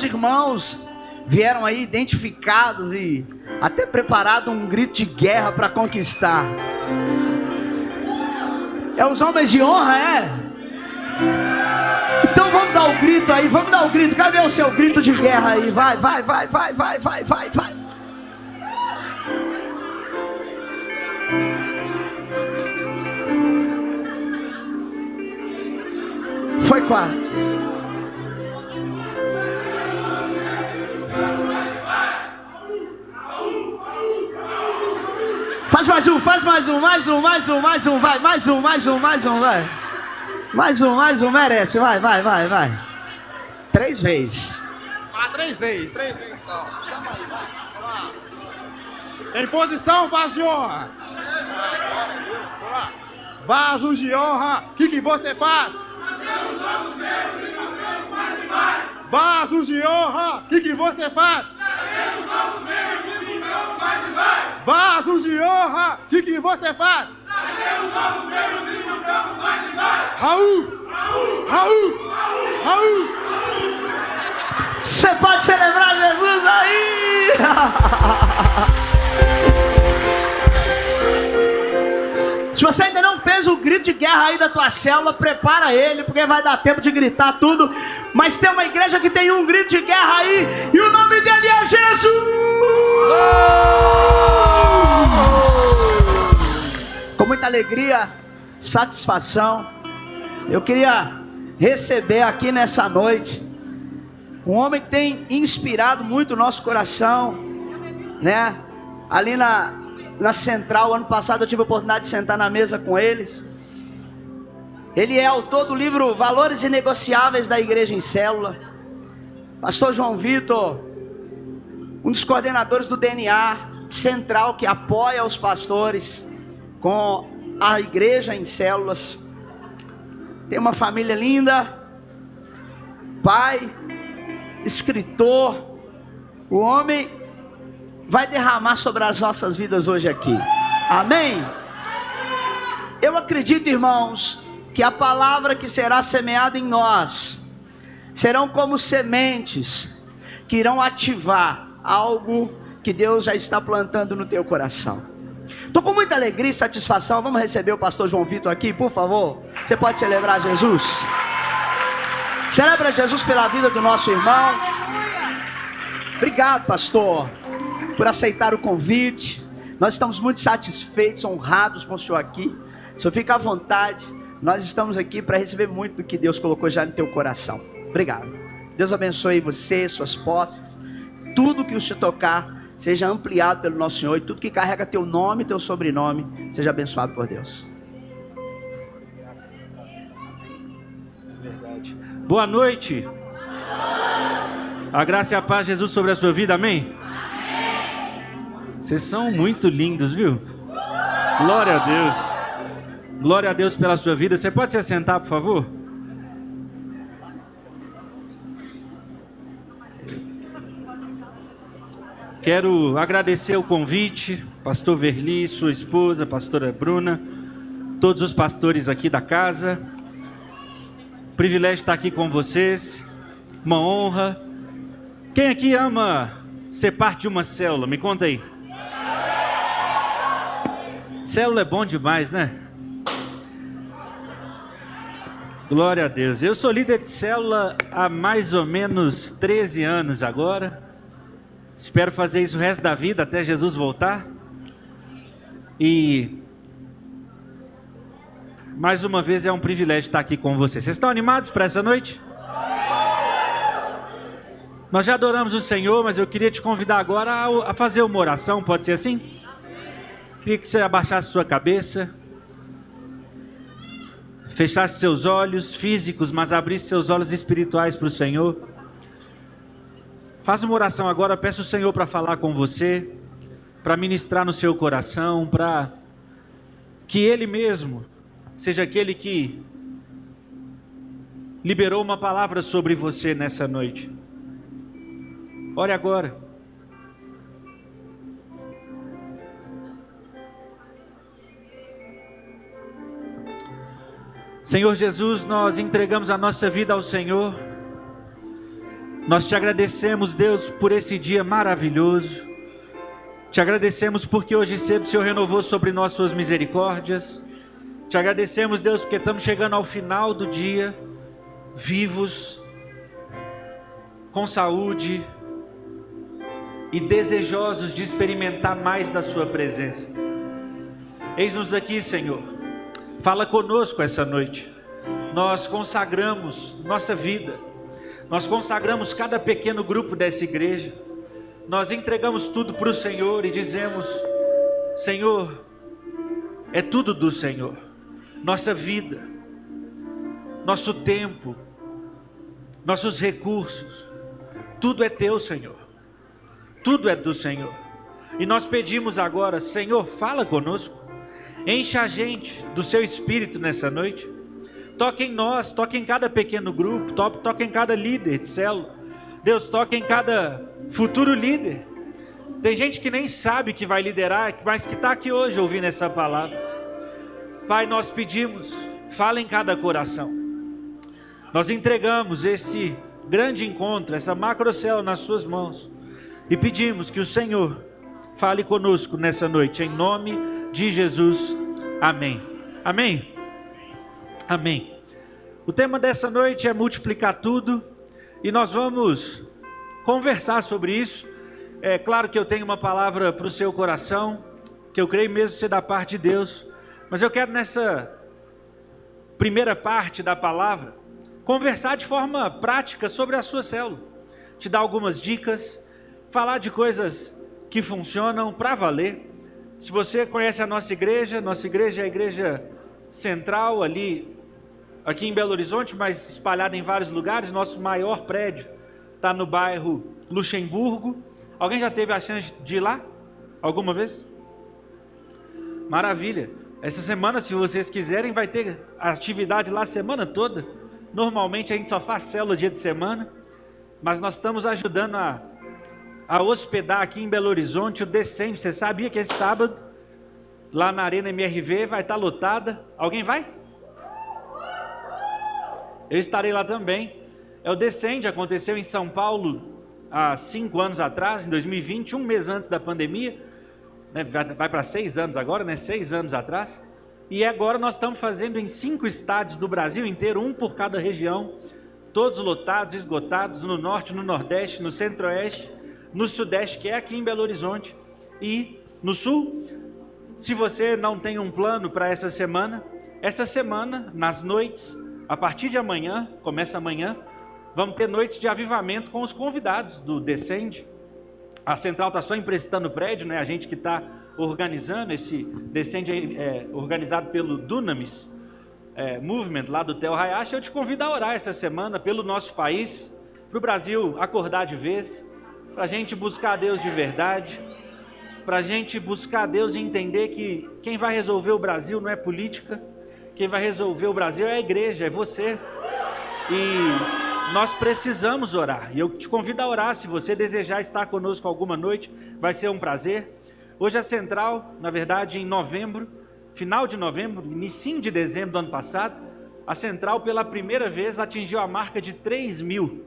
irmãos vieram aí identificados e até preparado um grito de guerra para conquistar. É os homens de honra, é? Então vamos dar o grito aí, vamos dar o grito. Cadê o seu grito de guerra aí? Vai, vai, vai, vai, vai, vai, vai, vai. Foi quase. Faz mais um, faz mais um, mais um, mais um, mais um, vai, mais um, mais um, mais um, vai. Mais um, merece, vai, vai, vai, vai. 3 vezes. Ah, 3 vezes então. Chama aí, vai, chama. Em posição, vaso de honra. Vasos de honra, o que você faz? Vasos de honra, o que você faz? Vasos de honra, o que você faz? Raul! Raul! Raul! Você pode celebrar Jesus aí! Se você ainda não fez o grito de guerra aí da tua célula, prepara ele, porque vai dar tempo de gritar tudo. Mas tem uma igreja que tem um grito de guerra aí, e o nome dele é Jesus! Com muita alegria, satisfação, eu queria receber aqui nessa noite um homem que tem inspirado muito o nosso coração, né? Ali na Central, ano passado eu tive a oportunidade de sentar na mesa com eles. Ele é autor do livro Valores Inegociáveis da Igreja em Célula. Pastor João Vitor, um dos coordenadores do DNA Central, que apoia os pastores com a igreja em células. Tem uma família linda, pai, escritor. O homem vai derramar sobre as nossas vidas hoje aqui, amém? Eu acredito, irmãos, que a palavra que será semeada em nós serão como sementes que irão ativar algo que Deus já está plantando no teu coração. Estou com muita alegria e satisfação. Vamos receber o pastor João Vitor aqui, por favor. Você pode celebrar Jesus. Celebra Jesus pela vida do nosso irmão. Obrigado, pastor, por aceitar o convite. Nós estamos muito satisfeitos, honrados com o senhor aqui. O senhor fica à vontade. Nós estamos aqui para receber muito do que Deus colocou já no teu coração. Obrigado. Deus abençoe você, suas posses. Tudo que o senhor tocar seja ampliado pelo nosso Senhor. E tudo que carrega teu nome, teu sobrenome, seja abençoado por Deus. Boa noite. A graça e a paz de Jesus sobre a sua vida, amém? Vocês são muito lindos, viu? Glória a Deus. Glória a Deus pela sua vida. Você pode se assentar, por favor? Quero agradecer o convite, pastor Verli, sua esposa, pastora Bruna, todos os pastores aqui da casa. Privilégio estar aqui com vocês, uma honra. Quem aqui ama ser parte de uma célula? Me conta aí. Célula é bom demais, né? Glória a Deus. Eu sou líder de célula há mais ou menos 13 anos agora. Espero fazer isso o resto da vida até Jesus voltar. E mais uma vez é um privilégio estar aqui com vocês. Vocês estão animados para essa noite? Nós já adoramos o Senhor, mas eu queria te convidar agora a fazer uma oração, pode ser assim? Queria que você abaixasse sua cabeça, fechasse seus olhos físicos, mas abrisse seus olhos espirituais para o Senhor. Faz uma oração agora, peça o Senhor para falar com você, para ministrar no seu coração, para que Ele mesmo seja aquele que liberou uma palavra sobre você nessa noite. Ore agora. Senhor Jesus, nós entregamos a nossa vida ao Senhor. Nós te agradecemos, Deus, por esse dia maravilhoso. Te agradecemos porque hoje cedo o Senhor renovou sobre nós suas misericórdias. Te agradecemos, Deus, porque estamos chegando ao final do dia, vivos, com saúde e desejosos de experimentar mais da sua presença. Eis-nos aqui, Senhor. Fala conosco essa noite. Nós consagramos nossa vida. Nós consagramos cada pequeno grupo dessa igreja. Nós entregamos tudo para o Senhor e dizemos: Senhor, é tudo do Senhor. Nossa vida, nosso tempo, nossos recursos, tudo é teu, Senhor. Tudo é do Senhor. E nós pedimos agora: Senhor, fala conosco. Enche a gente do seu Espírito nessa noite. Toque em nós, toque em cada pequeno grupo, toque em cada líder de célula. Deus, toque em cada futuro líder. Tem gente que nem sabe que vai liderar, mas que está aqui hoje ouvindo essa palavra. Pai, nós pedimos, fala em cada coração. Nós entregamos esse grande encontro, essa macrocélula nas suas mãos. E pedimos que o Senhor fale conosco nessa noite, em nome de Jesus. Amém. Amém. Amém. O tema dessa noite é multiplicar tudo, e nós vamos conversar sobre isso. É claro que eu tenho uma palavra para o seu coração, que eu creio mesmo ser da parte de Deus, mas eu quero nessa primeira parte da palavra conversar de forma prática sobre a sua célula, te dar algumas dicas, falar de coisas que funcionam para valer. Se você conhece a nossa igreja é a igreja central aqui em Belo Horizonte, mas espalhada em vários lugares. Nosso maior prédio está no bairro Luxemburgo. Alguém já teve a chance de ir lá? Alguma vez? Maravilha. Essa semana, se vocês quiserem, vai ter atividade lá a semana toda. Normalmente a gente só faz célula dia de semana, mas nós estamos ajudando a hospedar aqui em Belo Horizonte o Descende. Você sabia que esse sábado, lá na Arena MRV, vai estar lotada? Alguém vai? Eu estarei lá também. É o Descende, aconteceu em São Paulo há 5 anos atrás, em 2020, um mês antes da pandemia, né? Vai para 6 anos agora, né? 6 anos atrás. E agora nós estamos fazendo em 5 estádios do Brasil inteiro, um por cada região, todos lotados, esgotados, no Norte, no Nordeste, no Centro-Oeste, no Sudeste, que é aqui em Belo Horizonte, e no Sul. Se você não tem um plano para essa semana, nas noites, a partir de amanhã, começa amanhã, vamos ter noites de avivamento com os convidados do Descende. A central está só emprestando o prédio, né? A gente que está organizando esse Descende organizado pelo Dunamis Movement, lá do Theo Hayashi. Eu te convido a orar essa semana pelo nosso país, para o Brasil acordar de vez, para a gente buscar a Deus de verdade, para a gente buscar a Deus e entender que quem vai resolver o Brasil não é política, quem vai resolver o Brasil é a igreja, é você. E nós precisamos orar, e eu te convido a orar. Se você desejar estar conosco alguma noite, vai ser um prazer. Hoje a central, na verdade em novembro, final de novembro, início de dezembro do ano passado, a central pela primeira vez atingiu a marca de 3.000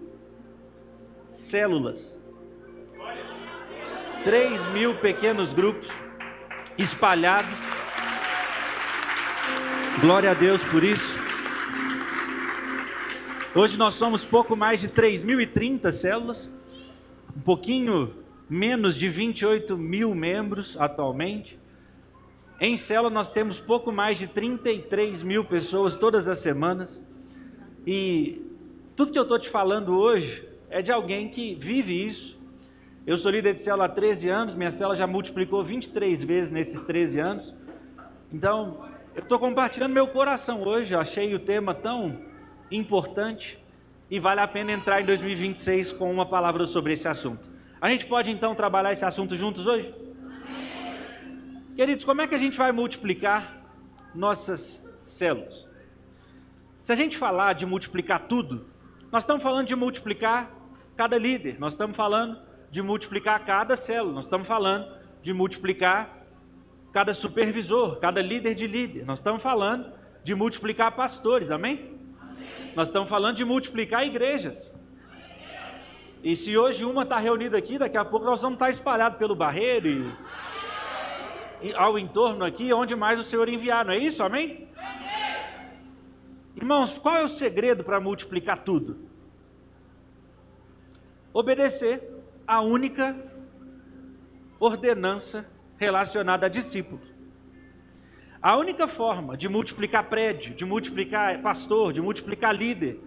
células. 3.000 pequenos grupos espalhados. Glória a Deus por isso. Hoje nós somos pouco mais de 3.030 células, um pouquinho menos de 28.000 membros atualmente. Em célula nós temos pouco mais de 33.000 pessoas todas as semanas. E tudo que eu estou te falando hoje é de alguém que vive isso. Eu sou líder de célula há 13 anos, minha célula já multiplicou 23 vezes nesses 13 anos. Então, eu estou compartilhando meu coração hoje, eu achei o tema tão importante e vale a pena entrar em 2026 com uma palavra sobre esse assunto. A gente pode então trabalhar esse assunto juntos hoje? Queridos, como é que a gente vai multiplicar nossas células? Se a gente falar de multiplicar tudo, nós estamos falando de multiplicar cada líder, nós estamos falando de multiplicar cada célula, nós estamos falando de multiplicar cada supervisor, cada líder de líder, nós estamos falando de multiplicar pastores, amém? Nós estamos falando de multiplicar igrejas. E se hoje uma está reunida aqui, daqui a pouco nós vamos estar espalhados pelo Barreiro e ao entorno aqui, onde mais o Senhor enviar, não é isso? Amém? Irmãos, qual é o segredo para multiplicar tudo? Obedecer a única ordenança relacionada a discípulo. A única forma de multiplicar prédio, de multiplicar pastor, de multiplicar líder,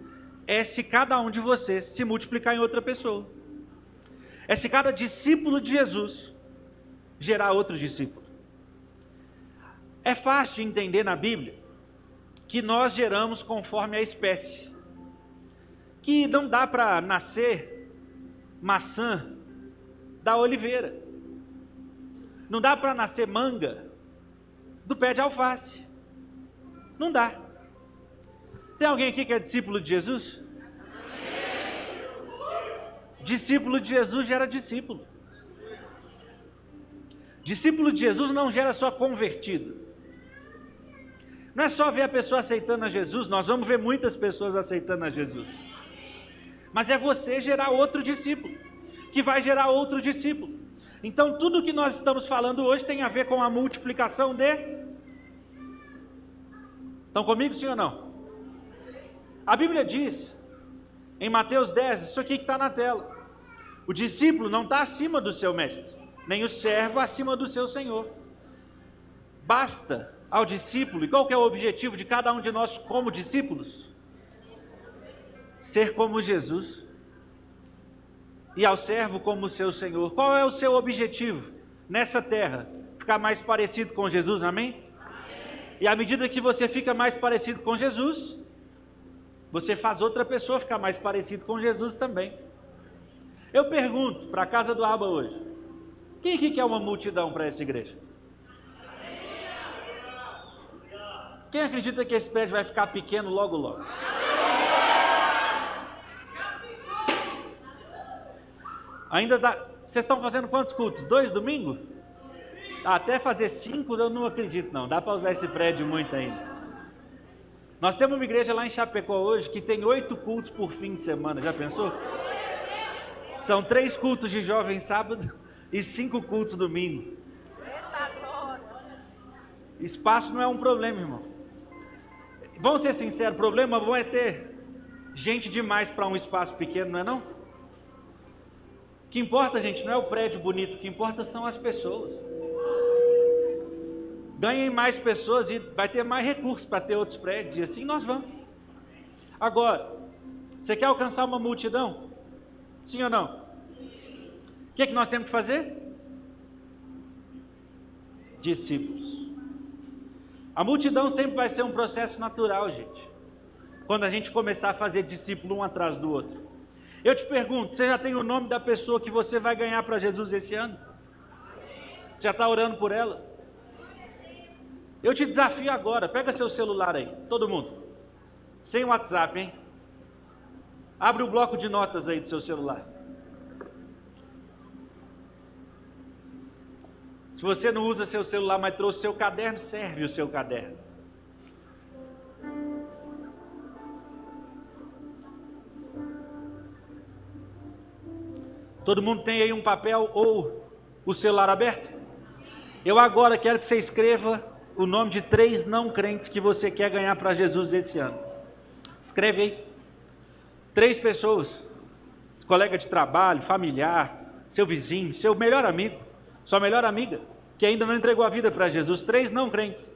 é se cada um de vocês se multiplicar em outra pessoa. É se cada discípulo de Jesus gerar outro discípulo. É fácil entender na Bíblia que nós geramos conforme a espécie. Que não dá para nascer maçã da oliveira. Não dá para nascer manga do pé de alface. Não dá. Tem alguém aqui que é discípulo de Jesus? Discípulo de Jesus gera discípulo. Discípulo de Jesus não gera só convertido. Não é só ver a pessoa aceitando a Jesus, nós vamos ver muitas pessoas aceitando a Jesus. Mas é você gerar outro discípulo, que vai gerar outro discípulo. Então tudo que nós estamos falando hoje tem a ver com a multiplicação de... Estão comigo, sim ou não? A Bíblia diz, em Mateus 10, isso aqui que está na tela. O discípulo não está acima do seu mestre, nem o servo acima do seu senhor. Basta ao discípulo, e qual que é o objetivo de cada um de nós como discípulos? Ser como Jesus. E ao servo como o seu senhor. Qual é o seu objetivo nessa terra? Ficar mais parecido com Jesus, amém? E à medida que você fica mais parecido com Jesus, você faz outra pessoa ficar mais parecido com Jesus também. Eu pergunto para a casa do Aba hoje, quem aqui quer uma multidão para essa igreja? Quem acredita que esse prédio vai ficar pequeno logo logo? Ainda dá. Vocês estão fazendo quantos cultos? 2 domingos? Até fazer 5 eu não acredito não, dá para usar esse prédio muito ainda. Nós temos uma igreja lá em Chapecó hoje que tem 8 cultos por fim de semana, já pensou? São 3 cultos de jovem sábado e 5 cultos domingo. Espaço não é um problema, irmão. Vamos ser sinceros, o problema bom é ter gente demais para um espaço pequeno, não é não? O que importa, gente, não é o prédio bonito, o que importa são as pessoas. Ganhem mais pessoas e vai ter mais recursos para ter outros prédios, e assim nós vamos. Agora, você quer alcançar uma multidão? Sim ou não? O que é que nós temos que fazer? Discípulos. A multidão sempre vai ser um processo natural, gente. Quando a gente começar a fazer discípulo um atrás do outro. Eu te pergunto, você já tem o nome da pessoa que você vai ganhar para Jesus esse ano? Você já está orando por ela? Eu te desafio agora, pega seu celular aí, todo mundo. Sem WhatsApp, hein? Abre o bloco de notas aí do seu celular. Se você não usa seu celular, mas trouxe seu caderno, serve o seu caderno. Todo mundo tem aí um papel ou o celular aberto? Eu agora quero que você escreva o nome de 3 não crentes que você quer ganhar para Jesus esse ano. Escreve aí. 3 pessoas, colega de trabalho, familiar, seu vizinho, seu melhor amigo, sua melhor amiga, que ainda não entregou a vida para Jesus. 3 não crentes.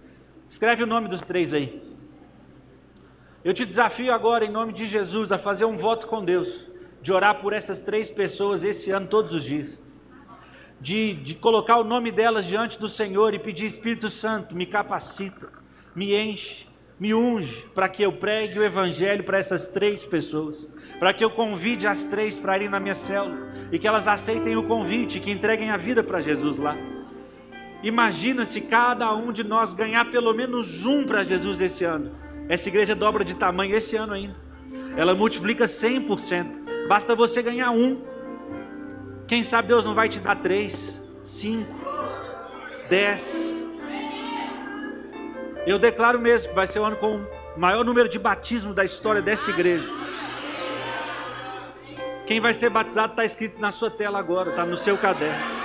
Escreve o nome dos 3 aí. Eu te desafio agora, em nome de Jesus, a fazer um voto com Deus, de orar por essas 3 pessoas esse ano, todos os dias. De colocar o nome delas diante do Senhor e pedir: Espírito Santo, me capacita, me enche, me unge, para que eu pregue o Evangelho para essas 3 pessoas, para que eu convide as 3 para irem na minha célula, e que elas aceitem o convite, que entreguem a vida para Jesus lá. Imagina se cada um de nós ganhar pelo menos um para Jesus esse ano. Essa igreja dobra de tamanho esse ano ainda, ela multiplica 100%, basta você ganhar um. Quem sabe Deus não vai te dar 3, 5, 10. Eu declaro mesmo que vai ser o ano com o maior número de batismo da história dessa igreja. Quem vai ser batizado está escrito na sua tela agora, está no seu caderno.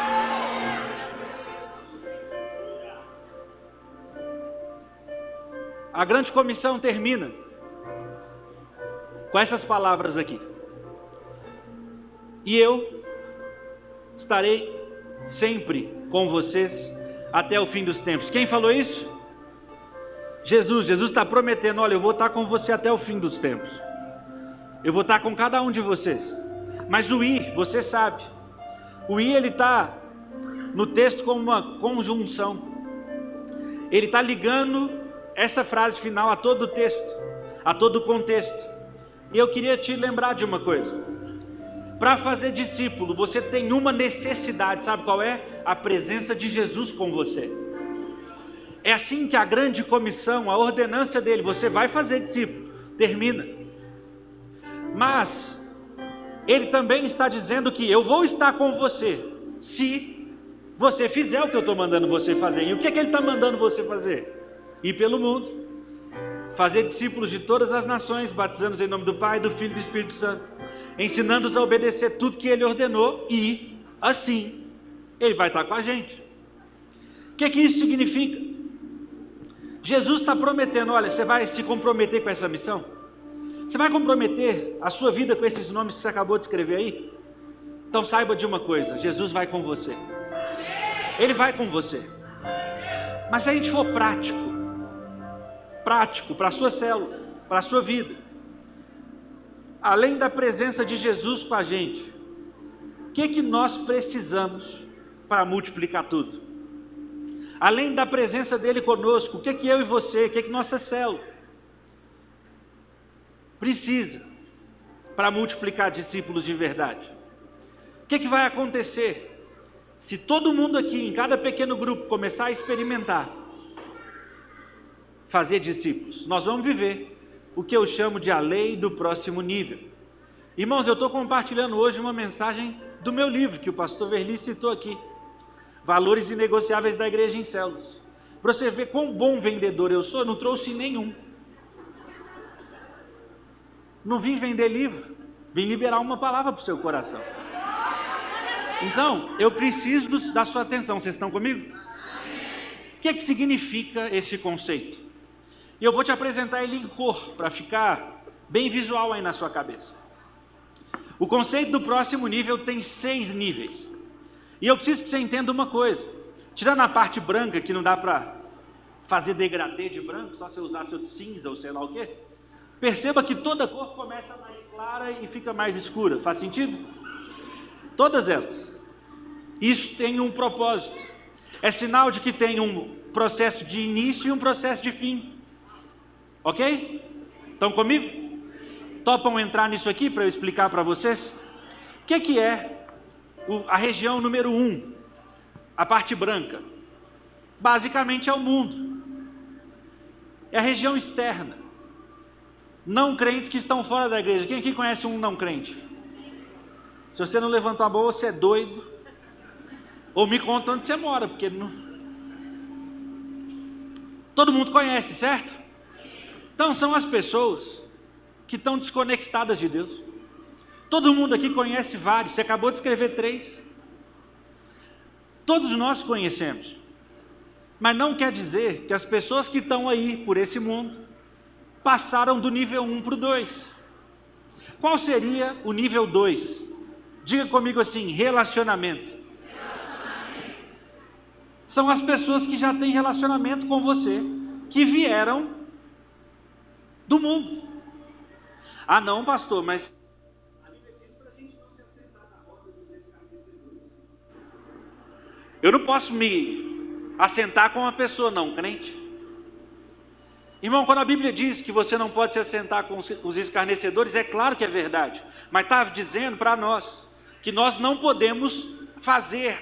A grande comissão termina com essas palavras aqui. E eu estarei sempre com vocês até o fim dos tempos. Quem falou isso? Jesus. Jesus está prometendo: olha, eu vou estar com você até o fim dos tempos. Eu vou estar com cada um de vocês. Mas o "e", você sabe, o "e" ele está no texto como uma conjunção. Ele está ligando essa frase final a todo o texto, a todo o contexto. E eu queria te lembrar de uma coisa. Para fazer discípulo, você tem uma necessidade, sabe qual é? A presença de Jesus com você. É assim que a grande comissão, a ordenança dele, você vai fazer discípulo, termina. Mas ele também está dizendo que eu vou estar com você, se você fizer o que eu estou mandando você fazer. E o que é que ele está mandando você fazer? Ir pelo mundo, fazer discípulos de todas as nações, batizando-os em nome do Pai, do Filho e do Espírito Santo, ensinando-os a obedecer tudo que ele ordenou, e assim ele vai estar com a gente. O que é que isso significa? Jesus está prometendo: olha, você vai se comprometer com essa missão? Você vai comprometer a sua vida com esses nomes que você acabou de escrever aí? Então saiba de uma coisa: Jesus vai com você. Ele vai com você. Mas se a gente for prático para a sua célula, para a sua vida, além da presença de Jesus com a gente, o que nós precisamos para multiplicar tudo? Além da presença dele conosco, o que eu e você, o que nossa célula precisa para multiplicar discípulos de verdade? O que vai acontecer se todo mundo aqui, em cada pequeno grupo, começar a experimentar fazer discípulos? Nós vamos viver o que eu chamo de a lei do próximo nível. Irmãos, eu estou compartilhando hoje uma mensagem do meu livro, que o pastor Verli citou aqui, Valores Inegociáveis da Igreja em Células. Para você ver quão bom vendedor eu sou, eu não trouxe nenhum. Não vim vender livro, vim liberar uma palavra para o seu coração. Então, eu preciso da sua atenção. Vocês estão comigo? O que significa esse conceito? E eu vou te apresentar ele em cor, para ficar bem visual aí na sua cabeça. O conceito do próximo nível tem 6 níveis. E eu preciso que você entenda uma coisa. Tirando a parte branca, que não dá para fazer degradê de branco, só se eu usar seu cinza ou sei lá o quê. Perceba que toda cor começa mais clara e fica mais escura. Faz sentido? Todas elas. Isso tem um propósito. É sinal de que tem um processo de início e um processo de fim. Ok? Estão comigo? Topam entrar nisso aqui para eu explicar para vocês? O que é a região número 1? A parte branca. Basicamente é o mundo. É a região externa. Não crentes que estão fora da igreja. Quem aqui conhece um não crente? Se você não levantou a mão, você é doido. Ou me conta onde você mora, porque não... Todo mundo conhece, certo? Então são as pessoas que estão desconectadas de Deus. Todo mundo aqui conhece vários. Você acabou de escrever 3. Todos nós conhecemos. Mas não quer dizer que as pessoas que estão aí por esse mundo passaram do nível 1 para o 2. Qual seria o nível 2? Diga comigo assim: relacionamento. São as pessoas que já têm relacionamento com você, que vieram do mundo. Ah não, pastor, mas a Bíblia diz para a gente não se assentar na roda dos escarnecedores. Eu não posso me assentar com uma pessoa não crente. Irmão, quando a Bíblia diz que você não pode se assentar com os escarnecedores, é claro que é verdade, mas está dizendo para nós que nós não podemos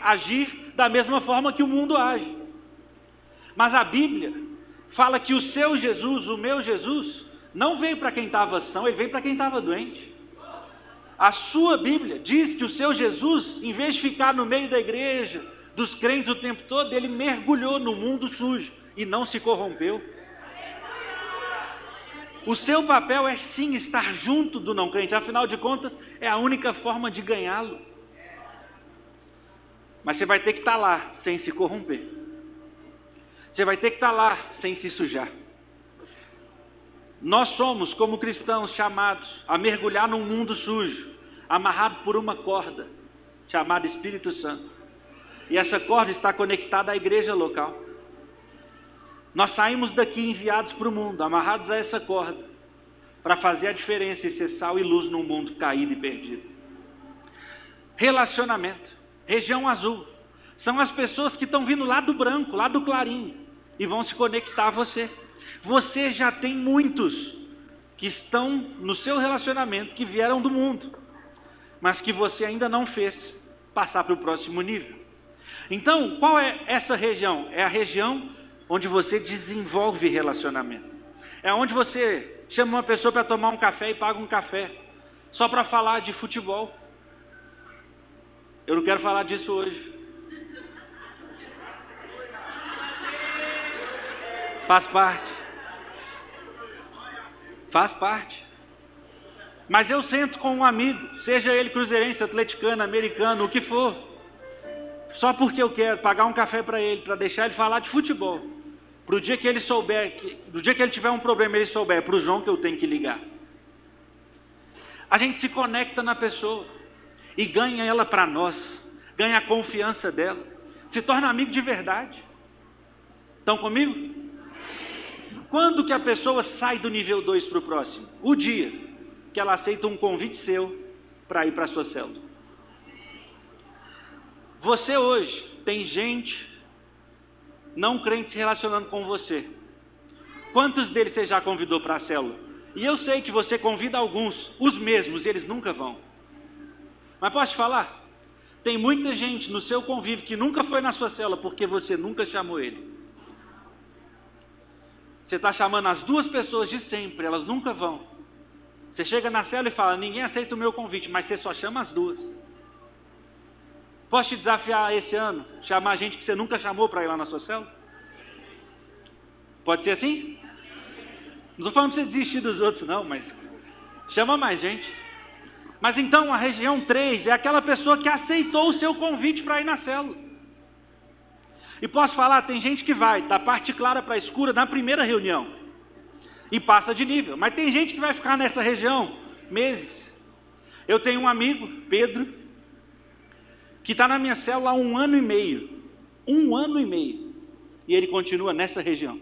agir da mesma forma que o mundo age. Mas a Bíblia fala que o seu Jesus, o meu Jesus, não veio para quem estava são, ele veio para quem estava doente. A sua Bíblia diz que o seu Jesus, em vez de ficar no meio da igreja, dos crentes o tempo todo, ele mergulhou no mundo sujo e não se corrompeu. O seu papel é sim estar junto do não crente, afinal de contas, é a única forma de ganhá-lo. Mas você vai ter que estar lá sem se corromper. Você vai ter que estar lá sem se sujar. Nós somos, como cristãos, chamados a mergulhar num mundo sujo, amarrado por uma corda, chamada Espírito Santo. E essa corda está conectada à igreja local. Nós saímos daqui enviados para o mundo, amarrados a essa corda, para fazer a diferença e ser sal e luz num mundo caído e perdido. Relacionamento, região azul, são as pessoas que estão vindo lá do branco, lá do clarinho, e vão se conectar a você. Você já tem muitos que estão no seu relacionamento, que vieram do mundo, mas que você ainda não fez passar para o próximo nível. Então, qual é essa região? É a região onde você desenvolve relacionamento. É onde você chama uma pessoa para tomar um café e paga um café, só para falar de futebol. Eu não quero falar disso hoje. Faz parte. Faz parte. Mas eu sento com um amigo, seja ele cruzeirense, atleticano, americano, o que for, só porque eu quero pagar um café para ele, para deixar ele falar de futebol. Para o dia que ele souber, do dia que ele tiver um problema, ele souber, é para o João que eu tenho que ligar. A gente se conecta na pessoa e ganha ela para nós, ganha a confiança dela, se torna amigo de verdade. Estão comigo? Quando que a pessoa sai do nível 2 para o próximo? O dia que ela aceita um convite seu para ir para a sua célula. Você hoje tem gente não crente se relacionando com você. Quantos deles você já convidou para a célula? E eu sei que você convida alguns, os mesmos, e eles nunca vão. Mas posso te falar? Tem muita gente no seu convívio que nunca foi na sua célula porque você nunca chamou ele. Você está chamando as duas pessoas de sempre, elas nunca vão. Você chega na célula e fala, ninguém aceita o meu convite, mas você só chama as duas. Posso te desafiar esse ano, chamar gente que você nunca chamou para ir lá na sua célula? Pode ser assim? Não estou falando para você desistir dos outros não, mas chama mais gente. Mas então a região 3 é aquela pessoa que aceitou o seu convite para ir na célula. E posso falar, tem gente que vai da parte clara para a escura na primeira reunião e passa de nível, mas tem gente que vai ficar nessa região meses. Eu tenho um amigo, Pedro, que está na minha célula há 1 ano e meio, e ele continua nessa região.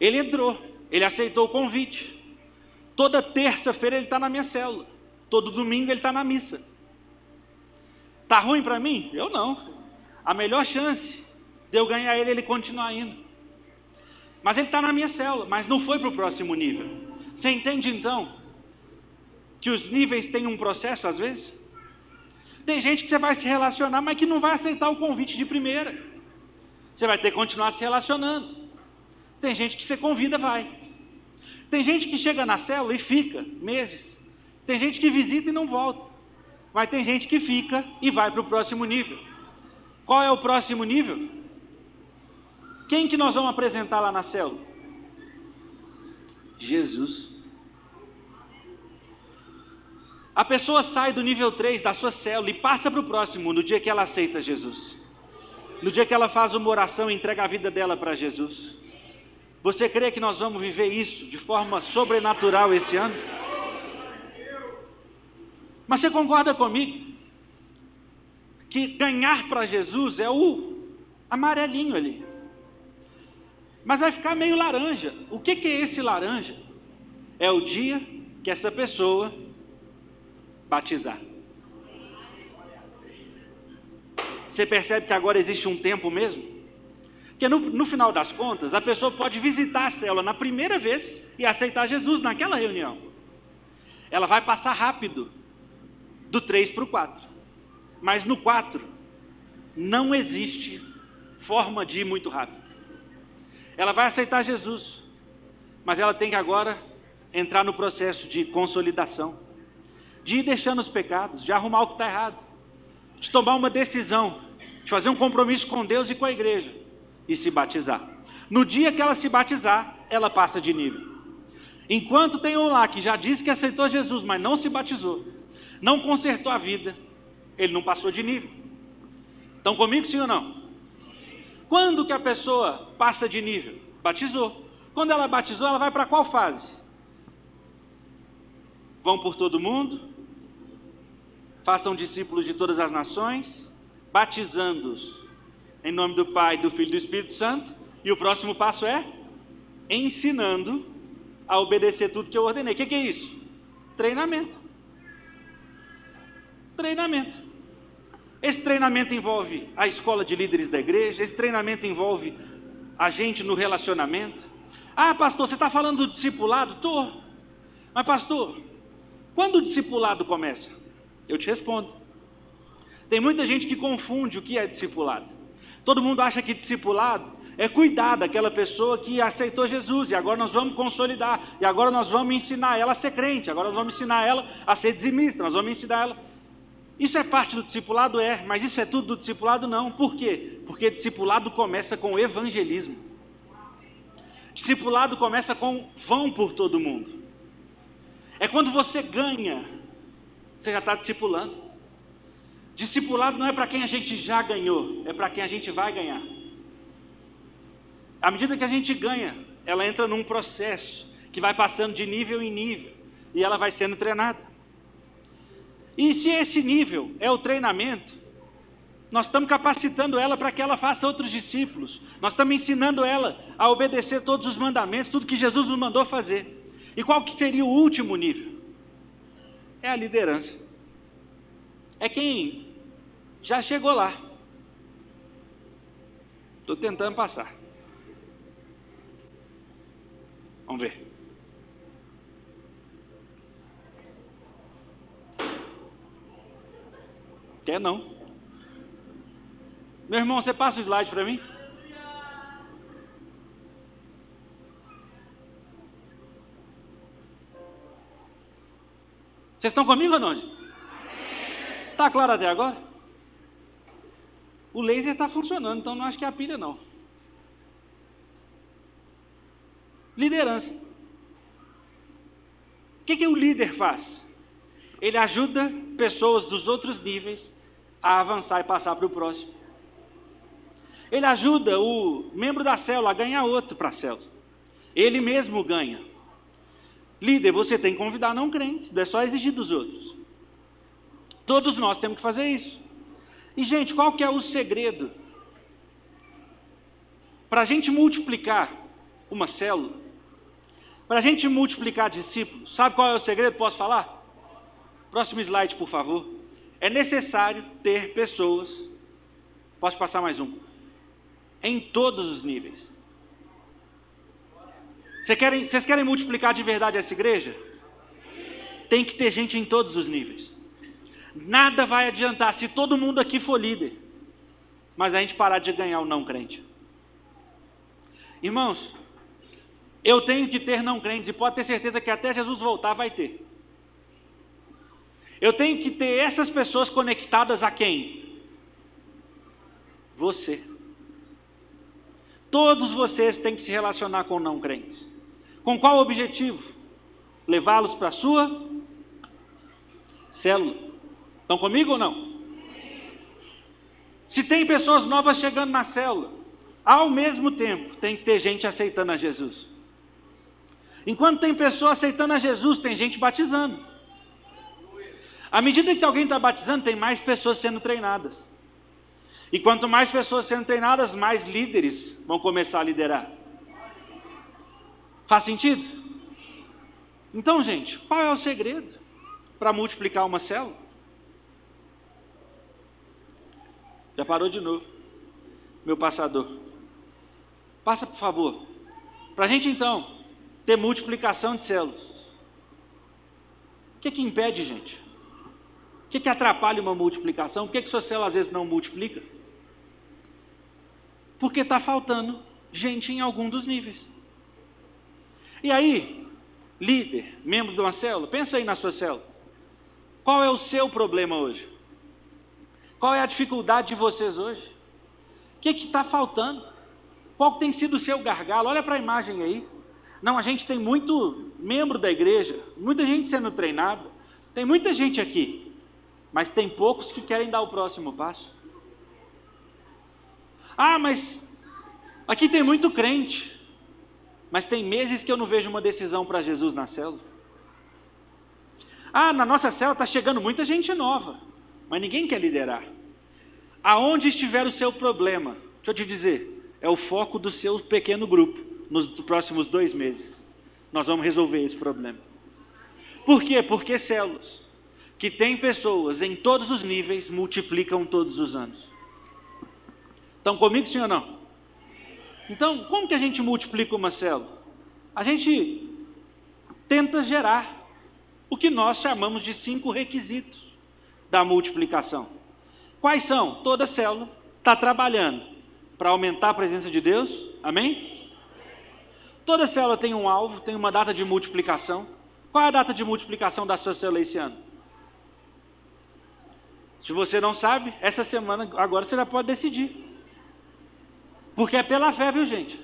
Ele entrou, ele aceitou o convite, toda terça-feira ele está na minha célula, todo domingo ele está na missa. Está ruim para mim? Eu não. A melhor chance de eu ganhar ele continuar indo. Mas ele está na minha célula, mas não foi para o próximo nível. Você entende então que os níveis têm um processo às vezes? Tem gente que você vai se relacionar, mas que não vai aceitar o convite de primeira. Você vai ter que continuar se relacionando. Tem gente que você convida, vai. Tem gente que chega na célula e fica meses. Tem gente que visita e não volta. Mas tem gente que fica e vai para o próximo nível. Qual é o próximo nível? Quem que nós vamos apresentar lá na célula? Jesus. A pessoa sai do nível 3 da sua célula e passa para o próximo no dia que ela aceita Jesus. No dia que ela faz uma oração e entrega a vida dela para Jesus. Você crê que nós vamos viver isso de forma sobrenatural esse ano? Mas você concorda comigo que ganhar para Jesus é o amarelinho ali? Mas vai ficar meio laranja. O que é esse laranja? É o dia que essa pessoa batizar. Você percebe que agora existe um tempo mesmo? Porque no final das contas, a pessoa pode visitar a célula na primeira vez e aceitar Jesus naquela reunião. Ela vai passar rápido do 3 para o 4. Mas no 4, não existe forma de ir muito rápido. Ela vai aceitar Jesus, mas ela tem que agora entrar no processo de consolidação, de ir deixando os pecados, de arrumar o que está errado, de tomar uma decisão, de fazer um compromisso com Deus e com a igreja, e se batizar. No dia que ela se batizar, ela passa de nível. Enquanto tem um lá que já disse que aceitou Jesus, mas não se batizou, não consertou a vida, ele não passou de nível. Estão comigo, sim ou não? Quando que a pessoa passa de nível? Batizou. Quando ela batizou, ela vai para qual fase? Vão por todo mundo, façam discípulos de todas as nações, batizando-os em nome do Pai, do Filho e do Espírito Santo. E o próximo passo é ensinando a obedecer tudo que eu ordenei. O que é isso? Treinamento. Treinamento. Esse treinamento envolve a escola de líderes da igreja, esse treinamento envolve a gente no relacionamento. Ah, pastor, você está falando do discipulado? Estou. Mas pastor, quando o discipulado começa? Eu te respondo. Tem muita gente que confunde o que é discipulado. Todo mundo acha que discipulado é cuidar daquela pessoa que aceitou Jesus, e agora nós vamos consolidar, e agora nós vamos ensinar ela a ser crente, agora nós vamos ensinar ela a ser dizimista, nós vamos ensinar ela. Isso é parte do discipulado? É, mas isso é tudo do discipulado? Não. Por quê? Porque discipulado começa com o evangelismo. Discipulado começa com vão por todo mundo. É quando você ganha, você já está discipulando. Discipulado não é para quem a gente já ganhou, é para quem a gente vai ganhar. À medida que a gente ganha, ela entra num processo que vai passando de nível em nível, e ela vai sendo treinada. E se esse nível é o treinamento, nós estamos capacitando ela para que ela faça outros discípulos. Nós estamos ensinando ela a obedecer todos os mandamentos, tudo que Jesus nos mandou fazer. E qual que seria o último nível? É a liderança. É quem já chegou lá. Estou tentando passar. Vamos ver. Quer não? Meu irmão, você passa o slide para mim? Vocês estão comigo ou não? Está claro até agora? O laser está funcionando, então não acho que é a pilha não. Liderança. O que o líder faz? Ele ajuda pessoas dos outros níveis a avançar e passar para o próximo. Ele ajuda o membro da célula a ganhar outro para a célula. Ele mesmo ganha. Líder, você tem que convidar não crentes, não é só exigir dos outros. Todos nós temos que fazer isso. E, gente, qual que é o segredo? Para a gente multiplicar uma célula, para a gente multiplicar discípulos, sabe qual é o segredo? Posso falar? Próximo slide, por favor. É necessário ter pessoas, posso passar mais um, em todos os níveis. Vocês querem multiplicar de verdade essa igreja? Tem que ter gente em todos os níveis. Nada vai adiantar se todo mundo aqui for líder, mas a gente parar de ganhar o não crente. Irmãos, eu tenho que ter não crentes, e pode ter certeza que até Jesus voltar vai ter. Eu tenho que ter essas pessoas conectadas a quem? Você. Todos vocês têm que se relacionar com não crentes. Com qual objetivo? Levá-los para a sua célula. Estão comigo ou não? Se tem pessoas novas chegando na célula, ao mesmo tempo tem que ter gente aceitando a Jesus. Enquanto tem pessoa aceitando a Jesus, tem gente batizando. À medida que alguém está batizando, tem mais pessoas sendo treinadas. E quanto mais pessoas sendo treinadas, mais líderes vão começar a liderar. Faz sentido? Então, gente, qual é o segredo para multiplicar uma célula? Já parou de novo, meu passador. Passa, por favor. Para a gente, então, ter multiplicação de células. O que impede, gente? O que atrapalha uma multiplicação? Por que sua célula às vezes não multiplica? Porque está faltando gente em algum dos níveis. E aí, líder, membro de uma célula, pensa aí na sua célula. Qual é o seu problema hoje? Qual é a dificuldade de vocês hoje? O que está faltando? Qual tem sido o seu gargalo? Olha para a imagem aí. Não, a gente tem muito membro da igreja, muita gente sendo treinada, tem muita gente aqui, mas tem poucos que querem dar o próximo passo. Ah, mas aqui tem muito crente, mas tem meses que eu não vejo uma decisão para Jesus na célula. Ah, na nossa célula está chegando muita gente nova, mas ninguém quer liderar. Aonde estiver o seu problema, deixa eu te dizer, é o foco do seu pequeno grupo, nos próximos 2 meses. Nós vamos resolver esse problema. Por quê? Porque células que têm pessoas em todos os níveis multiplicam todos os anos. Estão comigo, sim ou não? Então, como que a gente multiplica uma célula? A gente tenta gerar o que nós chamamos de 5 requisitos da multiplicação. Quais são? Toda célula está trabalhando para aumentar a presença de Deus, amém? Toda célula tem um alvo, tem uma data de multiplicação. Qual é a data de multiplicação da sua célula esse ano? Se você não sabe, essa semana, agora você já pode decidir. Porque é pela fé, viu, gente?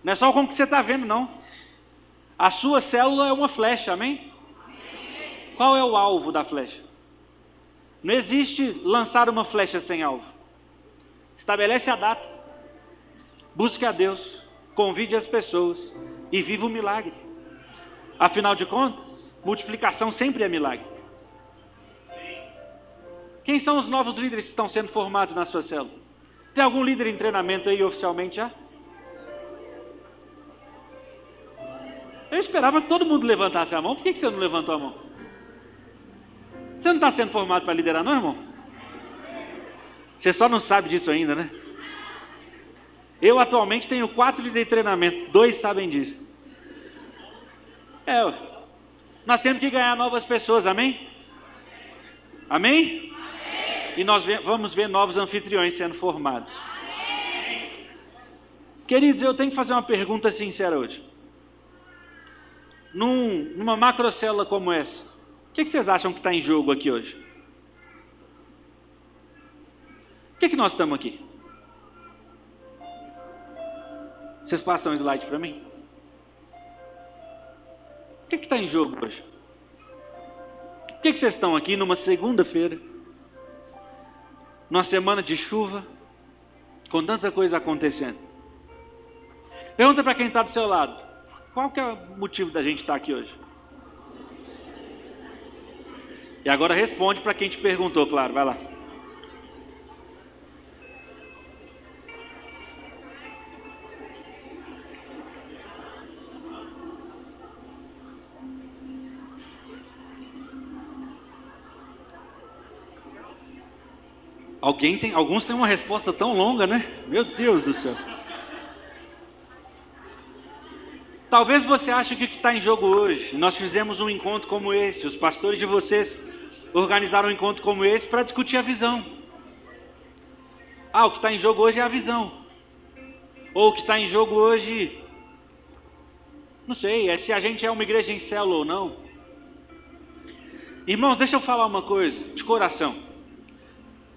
Não é só como que você está vendo, não. A sua célula é uma flecha, amém? Qual é o alvo da flecha? Não existe lançar uma flecha sem alvo. Estabelece a data. Busque a Deus. Convide as pessoas. E viva o milagre. Afinal de contas, multiplicação sempre é milagre. Quem são os novos líderes que estão sendo formados na sua célula? Tem algum líder em treinamento aí oficialmente já? Eu esperava que todo mundo levantasse a mão. Por que você não levantou a mão? Você não está sendo formado para liderar, não, irmão? Você só não sabe disso ainda, né? Eu atualmente tenho 4 líderes de treinamento. 2 sabem disso. Nós temos que ganhar novas pessoas, amém? Amém? E nós vamos ver novos anfitriões sendo formados. Queridos, eu tenho que fazer uma pergunta sincera hoje. Numa macrocélula como essa, o que vocês acham que está em jogo aqui hoje? Por que nós estamos aqui? Vocês passam um slide para mim? O que está em jogo hoje? Por que vocês estão aqui numa segunda-feira, numa semana de chuva, com tanta coisa acontecendo? Pergunta para quem está do seu lado, qual que é o motivo da gente estar aqui hoje? E agora responde para quem te perguntou, claro, vai lá. Alguns têm uma resposta tão longa, né? Meu Deus do céu. Talvez você ache que o que está em jogo hoje, nós fizemos um encontro como esse, os pastores de vocês organizaram um encontro como esse para discutir a visão. O que está em jogo hoje é a visão. Ou o que está em jogo hoje, não sei, é se a gente é uma igreja em célula ou não. Irmãos, deixa eu falar uma coisa, de coração.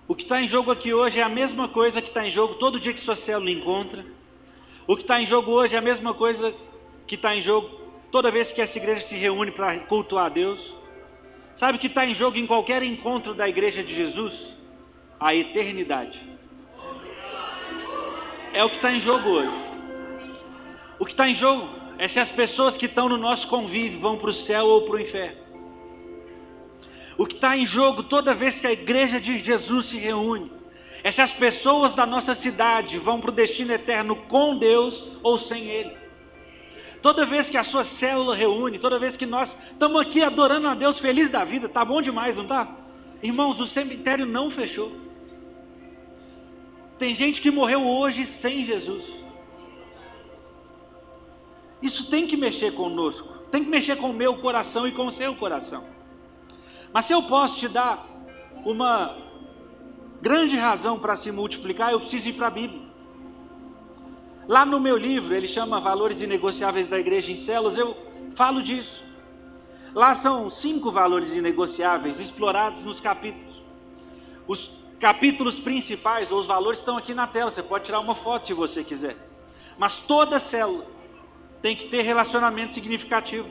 O que está em jogo aqui hoje é a mesma coisa que está em jogo todo dia que sua célula encontra. O que está em jogo hoje é a mesma coisa que está em jogo toda vez que essa igreja se reúne para cultuar a Deus. Sabe o que está em jogo em qualquer encontro da igreja de Jesus? A eternidade. É o que está em jogo hoje. O que está em jogo é se as pessoas que estão no nosso convívio vão para o céu ou para o inferno. O que está em jogo toda vez que a igreja de Jesus se reúne é se as pessoas da nossa cidade vão para o destino eterno com Deus ou sem Ele. Toda vez que a sua célula reúne, toda vez que nós estamos aqui adorando a Deus feliz da vida, tá bom demais, não tá? Irmãos, o cemitério não fechou. Tem gente que morreu hoje sem Jesus. Isso tem que mexer conosco, tem que mexer com o meu coração e com o seu coração. Mas se eu posso te dar uma grande razão para se multiplicar, eu preciso ir para a Bíblia. Lá no meu livro, ele chama Valores Inegociáveis da Igreja em Células, eu falo disso. Lá são 5 valores inegociáveis explorados nos capítulos. Os capítulos principais, ou os valores, estão aqui na tela, você pode tirar uma foto se você quiser. Mas toda célula tem que ter relacionamento significativo.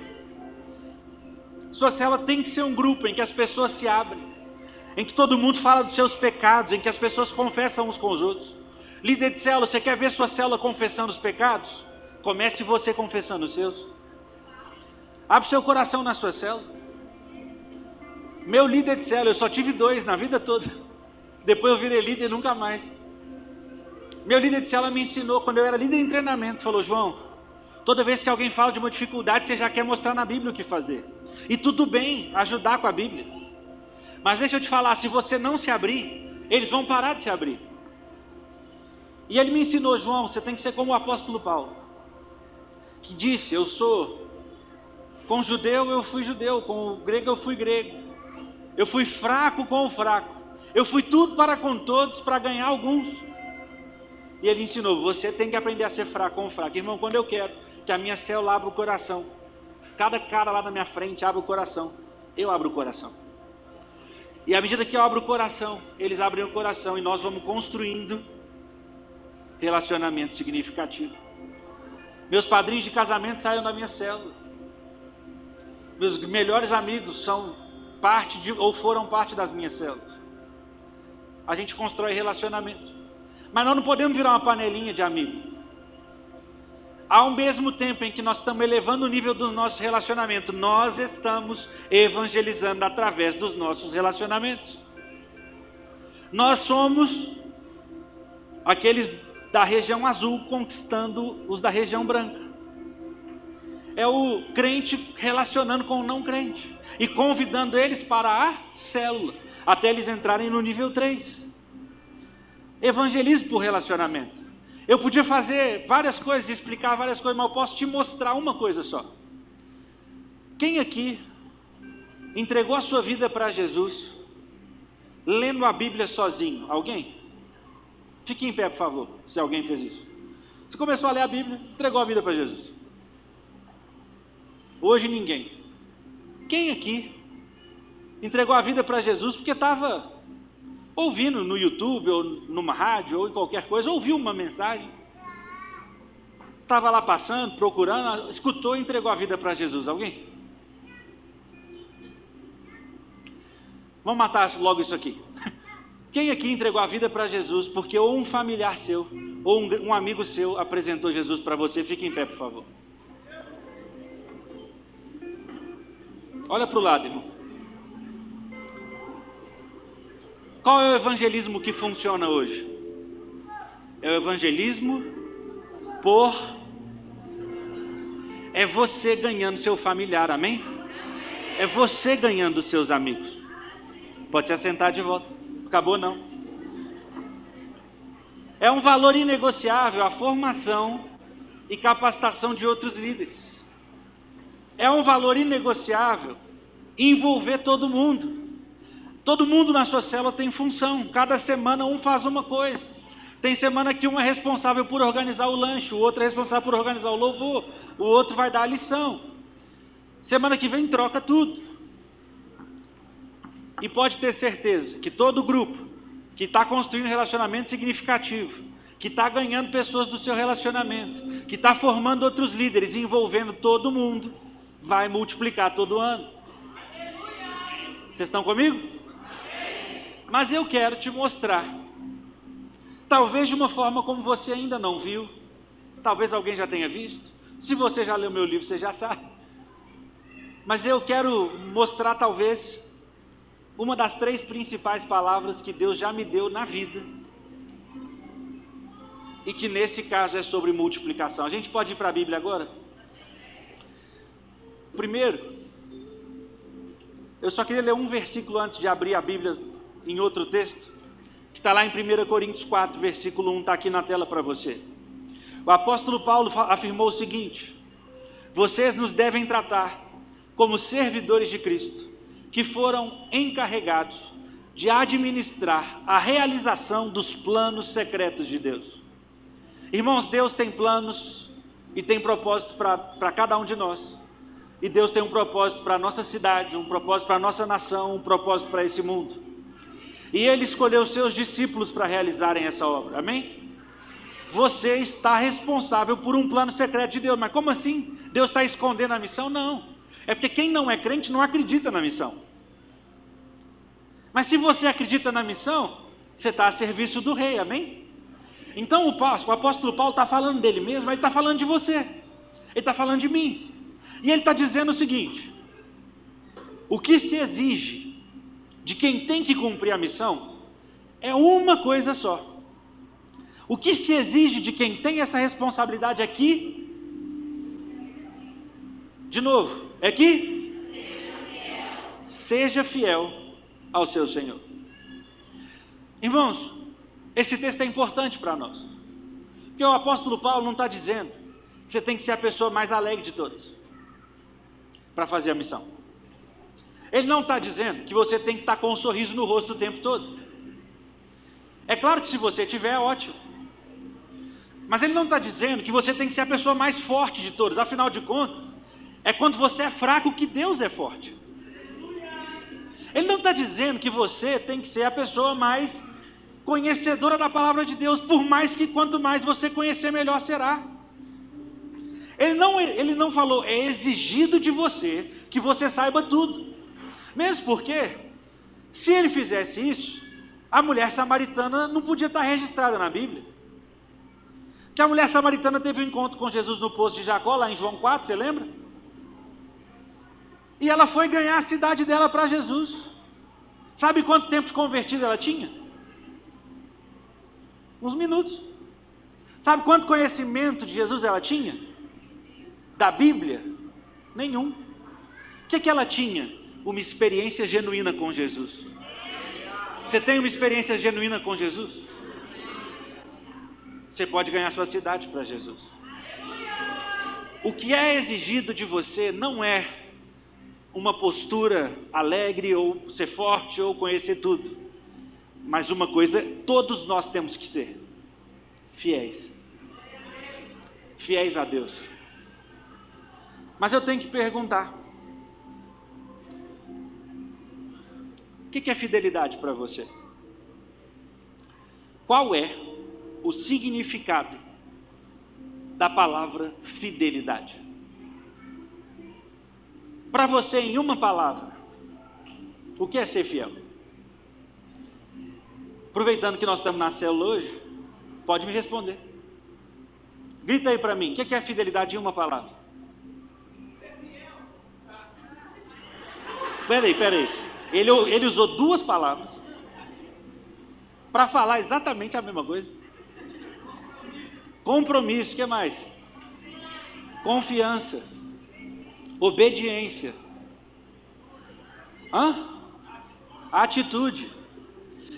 Sua célula tem que ser um grupo em que as pessoas se abrem, em que todo mundo fala dos seus pecados, em que as pessoas confessam uns com os outros. Líder de célula, você quer ver sua célula confessando os pecados? Comece você confessando os seus. Abre seu coração na sua célula. Meu líder de célula, eu só tive 2 na vida toda. Depois eu virei líder e nunca mais. Meu líder de célula me ensinou, quando eu era líder em treinamento, falou: João, toda vez que alguém fala de uma dificuldade, você já quer mostrar na Bíblia o que fazer. E tudo bem ajudar com a Bíblia. Mas deixa eu te falar, se você não se abrir, eles vão parar de se abrir. E ele me ensinou: João, você tem que ser como o apóstolo Paulo, que disse: com o judeu eu fui judeu, com o grego eu fui grego, eu fui fraco com o fraco, eu fui tudo para com todos para ganhar alguns. E ele ensinou: você tem que aprender a ser fraco com o fraco. Irmão, quando eu quero que a minha célula abra o coração, cada cara lá na minha frente abre o coração, eu abro o coração. E à medida que eu abro o coração, eles abrem o coração, e nós vamos construindo relacionamento significativo. Meus padrinhos de casamento saíram da minha célula. Meus melhores amigos são ou foram parte das minhas células. A gente constrói relacionamento. Mas nós não podemos virar uma panelinha de amigo. Ao mesmo tempo em que nós estamos elevando o nível do nosso relacionamento, nós estamos evangelizando através dos nossos relacionamentos. Nós somos aqueles da região azul conquistando os da região branca. É o crente relacionando com o não crente e convidando eles para a célula, até eles entrarem no nível 3. Evangelismo por relacionamento. Eu podia fazer várias coisas, explicar várias coisas, mas eu posso te mostrar uma coisa só. Quem aqui entregou a sua vida para Jesus lendo a Bíblia sozinho? Alguém? Fique em pé, por favor, se alguém fez isso. Você começou a ler a Bíblia, entregou a vida para Jesus. Hoje ninguém. Quem aqui entregou a vida para Jesus porque estava ouvindo no YouTube, ou numa rádio, ou em qualquer coisa, ouviu uma mensagem, estava lá passando, procurando, escutou e entregou a vida para Jesus? Alguém? Vamos matar logo isso aqui. Quem aqui entregou a vida para Jesus porque ou um familiar seu, ou um amigo seu apresentou Jesus para você? Fique em pé, por favor. Olha para o lado, irmão. Qual é o evangelismo que funciona hoje? É o evangelismo é você ganhando seu familiar, amém? É você ganhando seus amigos. Pode se assentar de volta. Acabou não. É um valor inegociável a formação e capacitação de outros líderes. É um valor inegociável envolver todo mundo. Todo mundo na sua célula tem função. Cada semana um faz uma coisa. Tem semana que um é responsável por organizar o lanche, o outro é responsável por organizar o louvor, o outro vai dar a lição. Semana que vem troca tudo. E pode ter certeza que todo grupo que está construindo relacionamento significativo, que está ganhando pessoas do seu relacionamento, que está formando outros líderes, envolvendo todo mundo, vai multiplicar todo ano. Vocês estão comigo? Mas eu quero te mostrar, talvez de uma forma como você ainda não viu, talvez alguém já tenha visto, se você já leu meu livro você já sabe, mas eu quero mostrar talvez uma das 3 principais palavras que Deus já me deu na vida, e que nesse caso é sobre multiplicação. A gente pode ir para a Bíblia agora? Primeiro, eu só queria ler um versículo antes de abrir a Bíblia em outro texto, que está lá em 1 Coríntios 4, versículo 1, está aqui na tela para você. O apóstolo Paulo afirmou o seguinte: vocês nos devem tratar como servidores de Cristo, que foram encarregados de administrar a realização dos planos secretos de Deus. Irmãos, Deus tem planos e tem propósito para cada um de nós. E Deus tem um propósito para a nossa cidade, um propósito para a nossa nação, um propósito para esse mundo. E Ele escolheu seus discípulos para realizarem essa obra, amém? você está responsável por um plano secreto de Deus. Mas como assim? Deus está escondendo a missão? Não. É porque quem não é crente não acredita na missão. Mas se você acredita na missão, você está a serviço do rei, amém? Então o apóstolo Paulo está falando dele mesmo, mas ele está falando de você. Ele está falando de mim. E ele está dizendo o seguinte: o que se exige de quem tem que cumprir a missão é uma coisa só. O que se exige de quem tem essa responsabilidade aqui, de novo, é que seja fiel ao seu Senhor. Irmãos, esse texto é importante para nós, porque o apóstolo Paulo não está dizendo que você tem que ser a pessoa mais alegre de todas para fazer a missão. Ele não está dizendo que você tem que estar com um sorriso no rosto o tempo todo. É claro que se você tiver, é ótimo. Mas ele não está dizendo que você tem que ser a pessoa mais forte de todas. Afinal de contas, é quando você é fraco que Deus é forte. Ele não está dizendo que você tem que ser a pessoa mais conhecedora da palavra de Deus, por mais que quanto mais você conhecer, melhor será. Ele não falou, é exigido de você que você saiba tudo. Mesmo porque, se ele fizesse isso, a mulher samaritana não podia estar registrada na Bíblia. Que a mulher samaritana teve um encontro com Jesus no poço de Jacó, lá em João 4, você lembra? E ela foi ganhar a cidade dela para Jesus. Sabe quanto tempo de convertida ela tinha? Uns minutos. Sabe quanto conhecimento de Jesus ela tinha? Da Bíblia? Nenhum. O que ela tinha? Uma experiência genuína com Jesus. Você tem uma experiência genuína com Jesus? Você pode ganhar sua cidade para Jesus. O que é exigido de você não é uma postura alegre, ou ser forte, ou conhecer tudo. Mas uma coisa, todos nós temos que ser: fiéis. Fiéis a Deus. Mas eu tenho que perguntar: o que é fidelidade para você? Qual é o significado da palavra fidelidade? Para você, em uma palavra, o que é ser fiel? Aproveitando que nós estamos na célula hoje, pode me responder. Grita aí para mim, o que é fidelidade em uma palavra? Peraí. Ele usou duas palavras para falar exatamente a mesma coisa. Compromisso, o que mais? Confiança. Obediência. Atitude.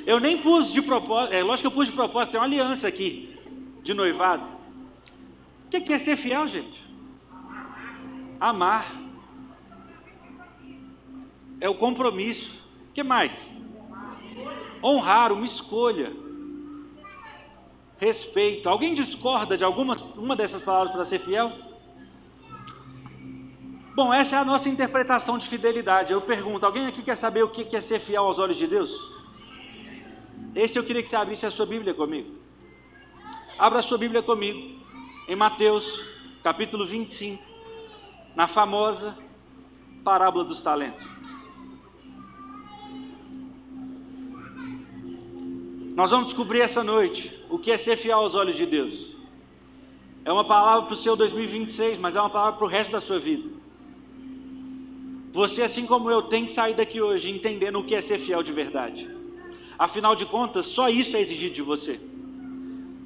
Eu nem pus de propósito, lógico que eu pus de propósito, tem uma aliança aqui, de noivado. O que é ser fiel, gente? Amar. É o compromisso. O que mais? Honrar, uma escolha. Respeito. Alguém discorda de uma dessas palavras para ser fiel? Bom, essa é a nossa interpretação de fidelidade. Eu pergunto, alguém aqui quer saber o que é ser fiel aos olhos de Deus? Esse eu queria que você abrisse a sua Bíblia comigo. Abra a sua Bíblia comigo, em Mateus, capítulo 25, na famosa parábola dos talentos. Nós vamos descobrir essa noite o que é ser fiel aos olhos de Deus. É uma palavra para o seu 2026, mas é uma palavra para o resto da sua vida. Você, assim como eu, tem que sair daqui hoje entendendo o que é ser fiel de verdade. Afinal de contas, só isso é exigido de você.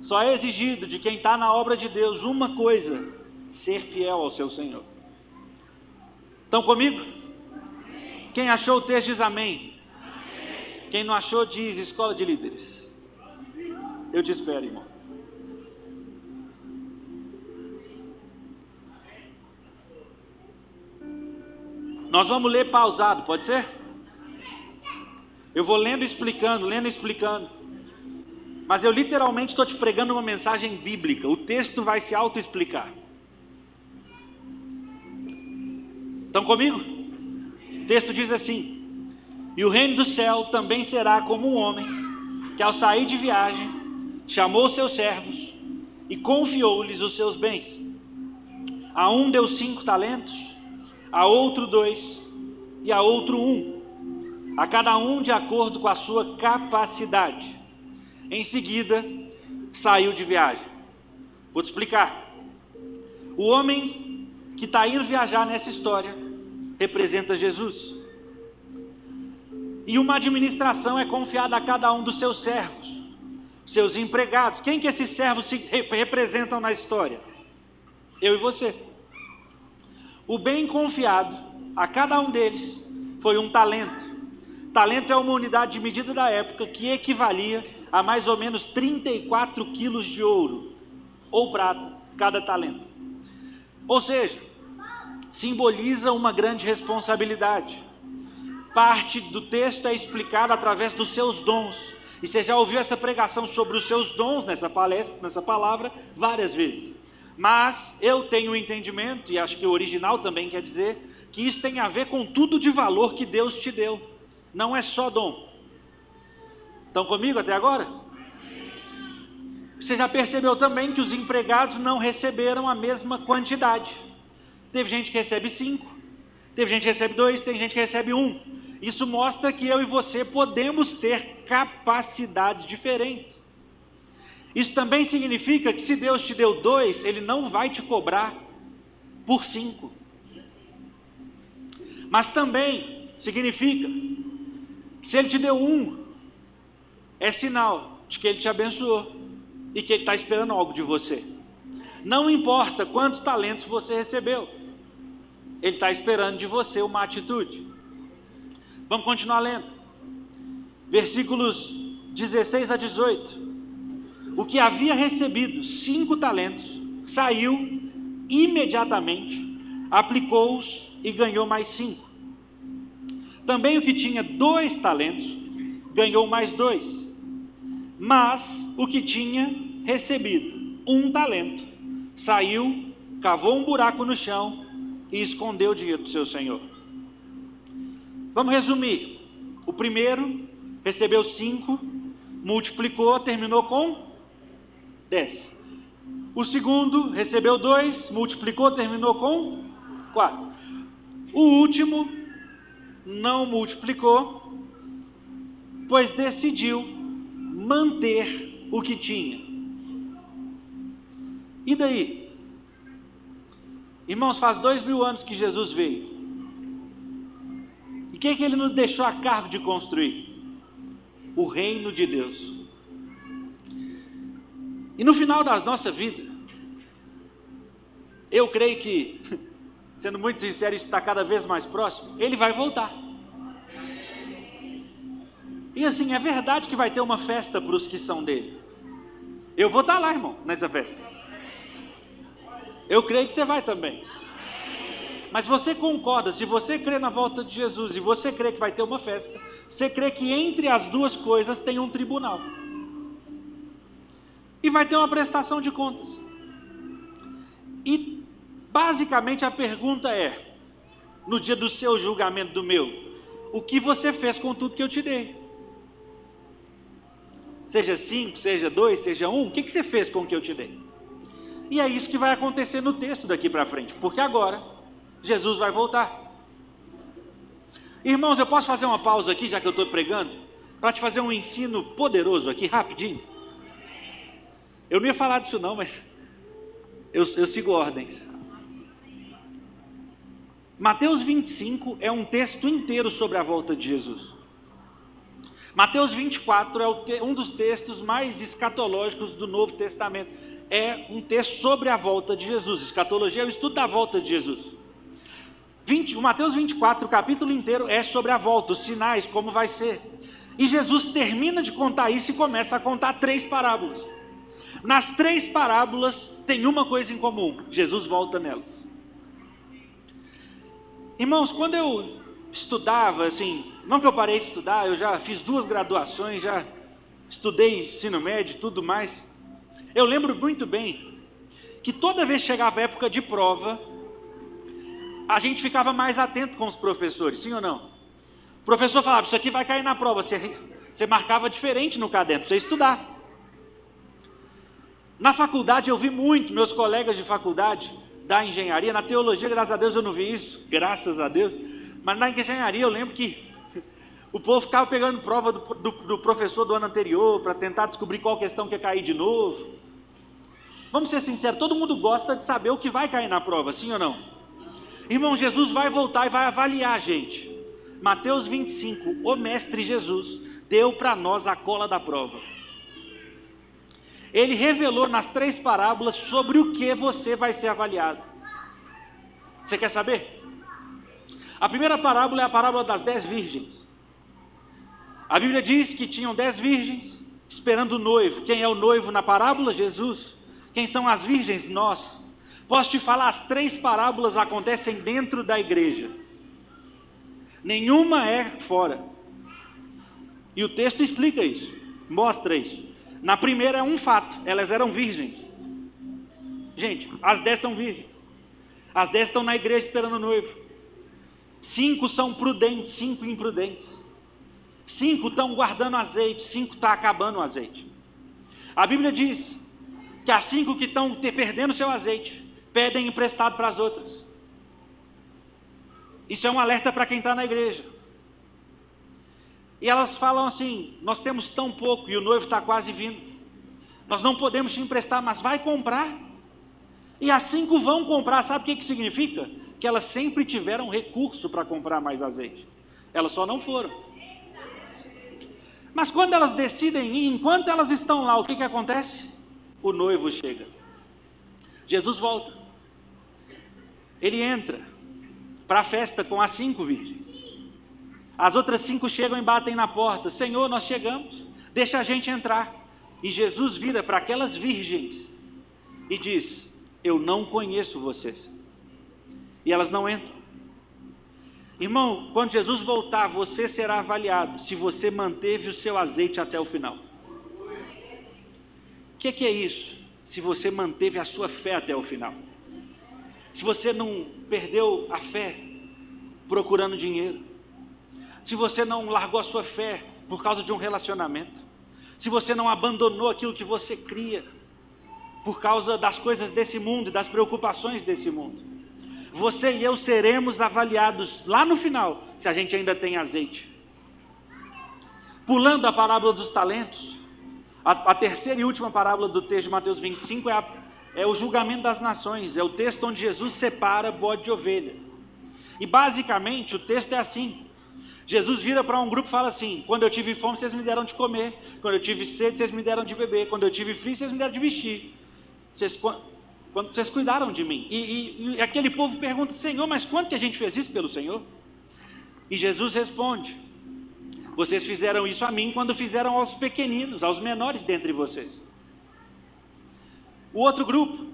Só é exigido de quem está na obra de Deus uma coisa: ser fiel ao seu Senhor. Estão comigo? Quem achou o texto diz amém. Quem não achou diz escola de líderes. Eu te espero, irmão. Nós vamos ler pausado, pode ser? Eu vou lendo e explicando. Mas eu literalmente estou te pregando uma mensagem bíblica. O texto vai se auto-explicar. Estão comigo? O texto diz assim: e o reino do céu também será como um homem que, ao sair de viagem, chamou seus servos e confiou-lhes os seus bens. A um deu 5 talentos, a outro 2 e a outro 1, a cada um de acordo com a sua capacidade. Em seguida, saiu de viagem. Vou te explicar. O homem que está indo viajar nessa história representa Jesus. E uma administração é confiada a cada um dos seus servos, seus empregados. Quem que esses servos representam na história? Eu e você. O bem confiado a cada um deles foi um talento. Talento é uma unidade de medida da época que equivalia a mais ou menos 34 quilos de ouro ou prata, cada talento. Ou seja, simboliza uma grande responsabilidade. Parte do texto é explicada através dos seus dons. E você já ouviu essa pregação sobre os seus dons nessa palestra, nessa palavra, várias vezes. Mas eu tenho o entendimento, e acho que o original também quer dizer, que isso tem a ver com tudo de valor que Deus te deu. Não é só dom. Estão comigo até agora? Você já percebeu também que os empregados não receberam a mesma quantidade. Teve gente que recebe 5, teve gente que recebe 2, tem gente que recebe 1. Isso mostra que eu e você podemos ter capacidades diferentes. Isso também significa que se Deus te deu 2, Ele não vai te cobrar por 5. Mas também significa que se Ele te deu 1, é sinal de que Ele te abençoou e que Ele está esperando algo de você. Não importa quantos talentos você recebeu, Ele está esperando de você uma atitude. Vamos continuar lendo. Versículos 16 a 18. O que havia recebido 5 talentos, saiu imediatamente, aplicou-os e ganhou mais 5. Também o que tinha 2 talentos, ganhou mais 2. Mas o que tinha recebido 1 talento, saiu, cavou um buraco no chão e escondeu o dinheiro do seu senhor. Vamos resumir. O primeiro recebeu 5, multiplicou, terminou com 10. O segundo recebeu 2, multiplicou, terminou com 4. O último não multiplicou, pois decidiu manter o que tinha. E daí? Irmãos, faz 2000 anos que Jesus veio. E o que Ele nos deixou a cargo de construir? O reino de Deus. E no final da nossa vida, eu creio que, sendo muito sincero, isso está cada vez mais próximo, Ele vai voltar. E assim, é verdade que vai ter uma festa para os que são dele. Eu vou estar lá, irmão, nessa festa. Eu creio que você vai também. Mas você concorda, se você crê na volta de Jesus e você crê que vai ter uma festa, você crê que entre as duas coisas tem um tribunal. E vai ter uma prestação de contas. E basicamente a pergunta é, no dia do seu julgamento do meu, o que você fez com tudo que eu te dei? Seja 5, seja 2, seja 1, o que você fez com o que eu te dei? E é isso que vai acontecer no texto daqui para frente, porque agora Jesus vai voltar. Irmãos, eu posso fazer uma pausa aqui, já que eu estou pregando, para te fazer um ensino poderoso aqui, rapidinho? Eu não ia falar disso não, mas eu sigo ordens. Mateus 25 é um texto inteiro sobre a volta de Jesus. Mateus 24 é um dos textos mais escatológicos do Novo Testamento. É um texto sobre a volta de Jesus. Escatologia é o estudo da volta de Jesus. O Mateus 24, o capítulo inteiro é sobre a volta, os sinais, como vai ser. E Jesus termina de contar isso e começa a contar 3 parábolas. Nas 3 parábolas tem uma coisa em comum: Jesus volta nelas. Irmãos, quando eu estudava, assim, não que eu parei de estudar, eu já fiz 2 graduações, já estudei ensino médio e tudo mais. Eu lembro muito bem que toda vez que chegava a época de prova, a gente ficava mais atento com os professores, sim ou não? O professor falava, isso aqui vai cair na prova, você marcava diferente no caderno, para você estudar. Na faculdade eu vi muito, meus colegas de faculdade da engenharia, na teologia, graças a Deus eu não vi isso, graças a Deus, mas na engenharia eu lembro que o povo ficava pegando prova do professor do ano anterior, para tentar descobrir qual questão quer cair de novo. Vamos ser sinceros, todo mundo gosta de saber o que vai cair na prova, sim ou não? Irmão, Jesus vai voltar e vai avaliar a gente. Mateus 25, o Mestre Jesus deu para nós a cola da prova. Ele revelou nas 3 parábolas sobre o que você vai ser avaliado. Você quer saber? A primeira parábola é a parábola das 10 virgens. A Bíblia diz que tinham 10 virgens esperando o noivo. Quem é o noivo na parábola? Jesus. Quem são as virgens? Nós. Posso te falar, as 3 parábolas acontecem dentro da igreja. Nenhuma é fora. E o texto explica isso, mostra isso. Na primeira é um fato, elas eram virgens. Gente, as 10 são virgens. As 10 estão na igreja esperando o noivo. 5 são prudentes, 5 imprudentes. 5 estão guardando azeite, 5 estão acabando o azeite. A Bíblia diz que as 5 que estão perdendo seu azeite, pedem emprestado para as outras. Isso é um alerta para quem está na igreja. E elas falam assim, nós temos tão pouco e o noivo está quase vindo. Nós não podemos te emprestar, mas vai comprar. E as 5 vão comprar, sabe o que significa? Que elas sempre tiveram recurso para comprar mais azeite. Elas só não foram. Mas quando elas decidem ir, enquanto elas estão lá, o que acontece? O noivo chega. Jesus volta. Ele entra para a festa com as 5 virgens. As outras 5 chegam e batem na porta. Senhor, nós chegamos, deixa a gente entrar. E Jesus vira para aquelas virgens e diz, eu não conheço vocês. E elas não entram. Irmão, quando Jesus voltar, você será avaliado se você manteve o seu azeite até o final. O que é isso? Se você manteve a sua fé até o final. Se você não perdeu a fé procurando dinheiro. Se você não largou a sua fé por causa de um relacionamento. Se você não abandonou aquilo que você cria por causa das coisas desse mundo e das preocupações desse mundo. Você e eu seremos avaliados lá no final, se a gente ainda tem azeite. Pulando a parábola dos talentos, a terceira e última parábola do texto de Mateus 25 é o julgamento das nações, é o texto onde Jesus separa bode de ovelha. E basicamente o texto é assim, Jesus vira para um grupo e fala assim, quando eu tive fome vocês me deram de comer, quando eu tive sede vocês me deram de beber, quando eu tive frio vocês me deram de vestir, quando vocês cuidaram de mim. E aquele povo pergunta, Senhor, mas quanto que a gente fez isso pelo Senhor? E Jesus responde, vocês fizeram isso a mim quando fizeram aos pequeninos, aos menores dentre vocês. O outro grupo,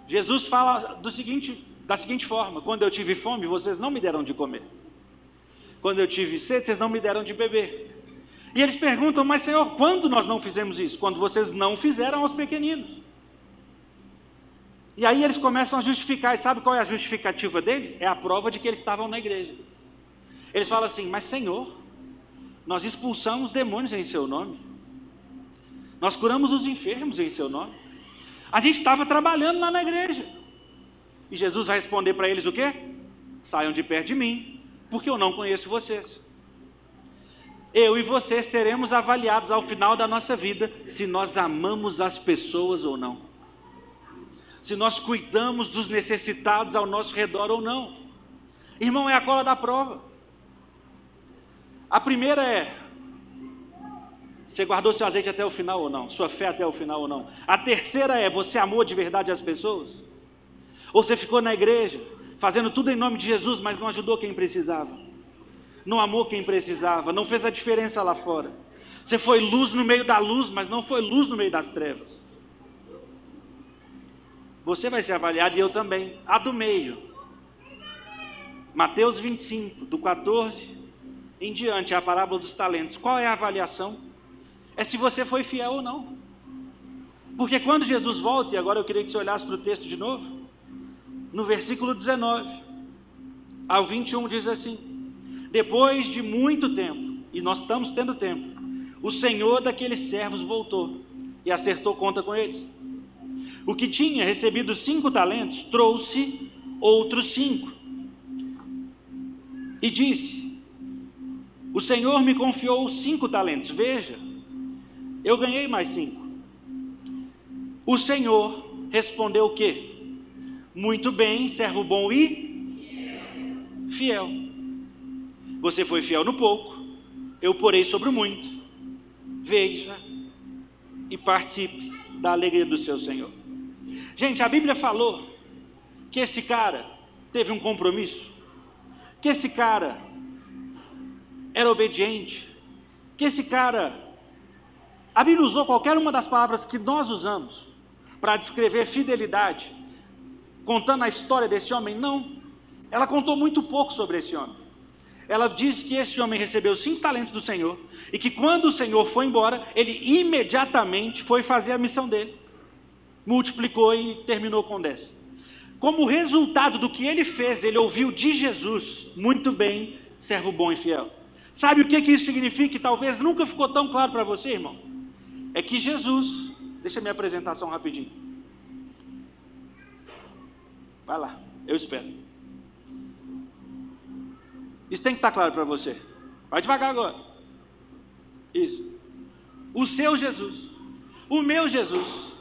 Jesus fala da seguinte forma, quando eu tive fome, vocês não me deram de comer. Quando eu tive sede, vocês não me deram de beber. E eles perguntam, mas Senhor, quando nós não fizemos isso? Quando vocês não fizeram aos pequeninos. E aí eles começam a justificar, e sabe qual é a justificativa deles? É a prova de que eles estavam na igreja. Eles falam assim, mas Senhor, nós expulsamos demônios em seu nome. Nós curamos os enfermos em seu nome. A gente estava trabalhando lá na igreja. E Jesus vai responder para eles o quê? Saiam de perto de mim, porque eu não conheço vocês. Eu e vocês seremos avaliados ao final da nossa vida, se nós amamos as pessoas ou não. Se nós cuidamos dos necessitados ao nosso redor ou não. Irmão, é a cola da prova. A primeira é, você guardou seu azeite até o final ou não? Sua fé até o final ou não? A terceira é, você amou de verdade as pessoas? Ou você ficou na igreja, fazendo tudo em nome de Jesus, mas não ajudou quem precisava? Não amou quem precisava, não fez a diferença lá fora? Você foi luz no meio da luz, mas não foi luz no meio das trevas? Você vai ser avaliado e eu também. A do meio. Mateus 25, do 14 em diante, é a parábola dos talentos. Qual é a avaliação? É se você foi fiel ou não. Porque quando Jesus volta, e agora eu queria que você olhasse para o texto de novo, no versículo 19 ao 21 diz assim, depois de muito tempo, e nós estamos tendo tempo, o Senhor daqueles servos voltou e acertou conta com eles. O que tinha recebido 5 talentos trouxe outros 5 e disse: o Senhor me confiou 5 talentos, veja, eu ganhei mais 5. O Senhor respondeu o quê? Muito bem, servo bom e fiel. Você foi fiel no pouco, eu porei sobre o muito. Veja e participe da alegria do seu Senhor. Gente, a Bíblia falou que esse cara teve um compromisso, que esse cara era obediente, que esse cara... A Bíblia usou qualquer uma das palavras que nós usamos para descrever fidelidade, contando a história desse homem. Não, ela contou muito pouco sobre esse homem. Ela diz que esse homem recebeu 5 talentos do Senhor, e que quando o Senhor foi embora, ele imediatamente foi fazer a missão dele, multiplicou e terminou com 10. Como resultado do que ele fez, ele ouviu de Jesus: muito bem, servo bom e fiel. Sabe o que isso significa? Que talvez nunca ficou tão claro para você, irmão. É que Jesus... Deixa a minha apresentação rapidinho. Vai lá, eu espero. Isso tem que estar claro para você. Vai devagar agora. Isso. O seu Jesus, o meu Jesus,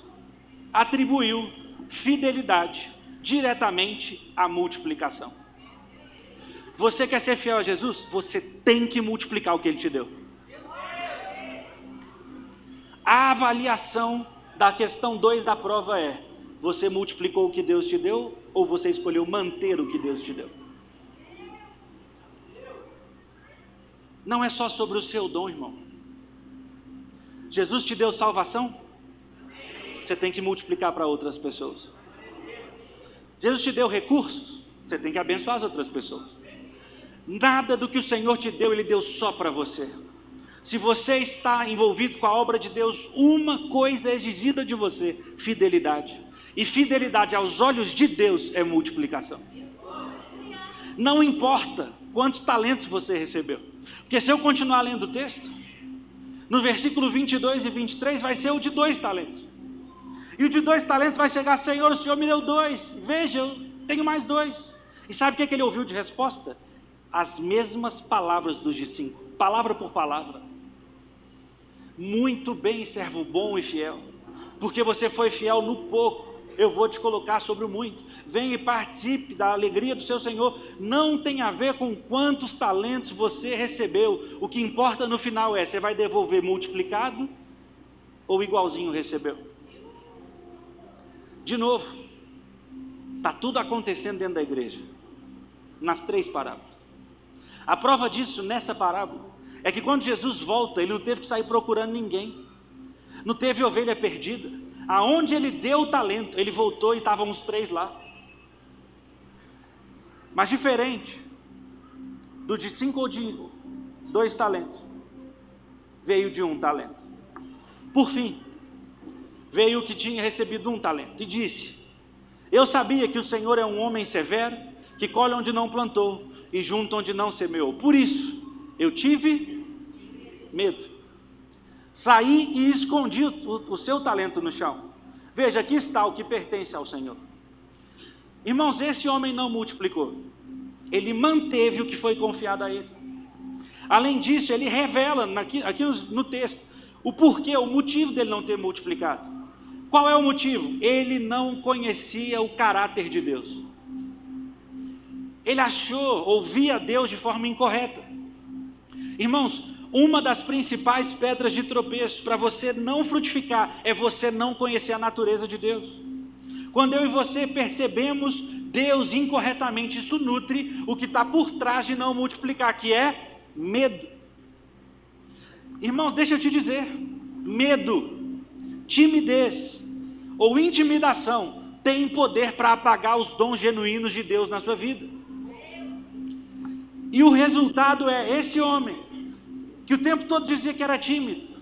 atribuiu fidelidade diretamente à multiplicação. Você quer ser fiel a Jesus? Você tem que multiplicar o que Ele te deu. A avaliação da questão 2 da prova é: você multiplicou o que Deus te deu, ou você escolheu manter o que Deus te deu? Não é só sobre o seu dom, irmão. Jesus te deu salvação? Você tem que multiplicar para outras pessoas. Jesus te deu recursos? Você tem que abençoar as outras pessoas. Nada do que o Senhor te deu, Ele deu só para você. Se você está envolvido com a obra de Deus, uma coisa é exigida de você: fidelidade. E fidelidade aos olhos de Deus é multiplicação. Não importa quantos talentos você recebeu. Porque se eu continuar lendo o texto, no versículo 22 e 23 vai ser o de 2 talentos. E o de 2 talentos vai chegar: Senhor, o Senhor me deu 2. Veja, eu tenho mais 2. E sabe o que ele ouviu de resposta? As mesmas palavras dos de 5. Palavra por palavra. Muito bem, servo bom e fiel. Porque você foi fiel no pouco, eu vou te colocar sobre o muito. Venha e participe da alegria do seu Senhor. Não tem a ver com quantos talentos você recebeu. O que importa no final é: você vai devolver multiplicado ou igualzinho recebeu? De novo, está tudo acontecendo dentro da igreja, nas 3 parábolas. A prova disso nessa parábola é que quando Jesus volta, Ele não teve que sair procurando ninguém, não teve ovelha perdida. Aonde Ele deu o talento, Ele voltou e estavam os 3 lá. Mas diferente do de 5 ou de 2 talentos, veio de 1 talento. Por fim, veio o que tinha recebido 1 talento e disse: eu sabia que o Senhor é um homem severo, que colhe onde não plantou e junta onde não semeou. Por isso eu tive medo. Saí e escondi o seu talento no chão. Veja, aqui está o que pertence ao Senhor. Irmãos, esse homem não multiplicou. Ele manteve o que foi confiado a ele. Além disso, ele revela aqui no texto o porquê, o motivo dele não ter multiplicado. Qual é o motivo? Ele não conhecia o caráter de Deus. Ele ouvia Deus de forma incorreta. Irmãos, uma das principais pedras de tropeço para você não frutificar é você não conhecer a natureza de Deus. Quando eu e você percebemos Deus incorretamente, isso nutre o que está por trás de não multiplicar, que é medo. Irmãos, deixa eu te dizer, medo, timidez ou intimidação tem poder para apagar os dons genuínos de Deus na sua vida. E o resultado é esse homem, que o tempo todo dizia que era tímido,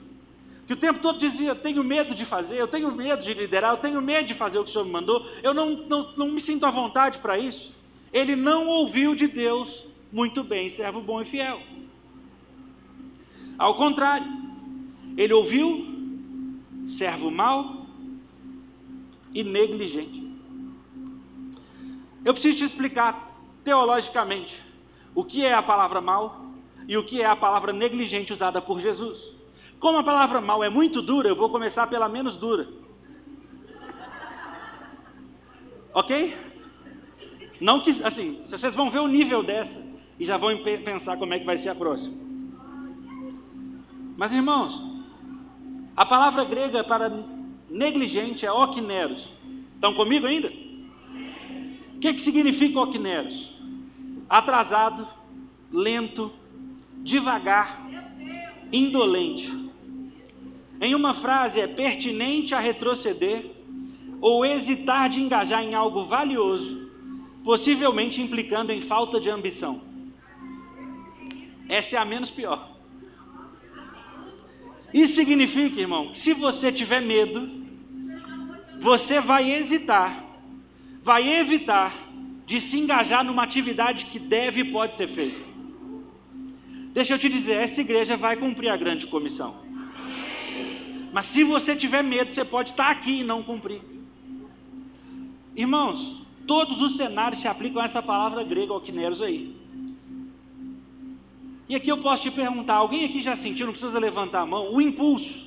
que o tempo todo dizia: eu tenho medo de fazer, eu tenho medo de liderar, eu tenho medo de fazer o que o Senhor me mandou, eu não me sinto à vontade para isso. Ele não ouviu de Deus: muito bem, servo bom e fiel. Ao contrário, ele ouviu: servo mau e negligente. Eu preciso te explicar teologicamente o que é a palavra mal e o que é a palavra negligente usada por Jesus. Como a palavra mal é muito dura, eu vou começar pela menos dura. Ok? Não que, assim, vocês vão ver o nível dessa e já vão pensar como é que vai ser a próxima. Mas, irmãos, a palavra grega para negligente é okineros. Estão comigo ainda? O que significa okineros? Atrasado, lento, devagar, indolente. Em uma frase, é pertinente a retroceder ou hesitar de engajar em algo valioso, possivelmente implicando em falta de ambição. Essa é a menos pior. Isso significa, irmão, que se você tiver medo, você vai hesitar, vai evitar de se engajar numa atividade que deve e pode ser feita. Deixa eu te dizer, essa igreja vai cumprir a grande comissão. Mas se você tiver medo, você pode estar aqui e não cumprir. Irmãos, todos os cenários se aplicam a essa palavra grega, okineros aí. E aqui eu posso te perguntar, alguém aqui já sentiu, não precisa levantar a mão, o impulso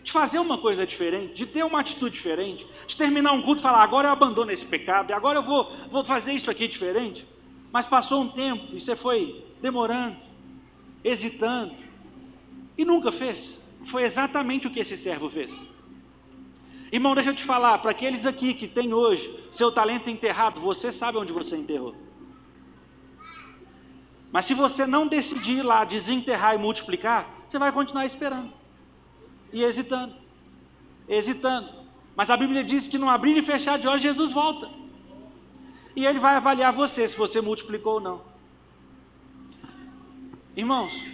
de fazer uma coisa diferente, de ter uma atitude diferente, de terminar um culto e falar, agora eu abandono esse pecado, e agora eu vou fazer isso aqui diferente. Mas passou um tempo e você foi demorando, hesitando, e nunca fez. Foi exatamente o que esse servo fez. Irmão, deixa eu te falar, para aqueles aqui que têm hoje seu talento enterrado, você sabe onde você enterrou. Mas se você não decidir ir lá desenterrar e multiplicar, você vai continuar esperando. E hesitando. Hesitando. Mas a Bíblia diz que no abrir e fechar de olhos, Jesus volta. E Ele vai avaliar você, se você multiplicou ou não. Irmãos,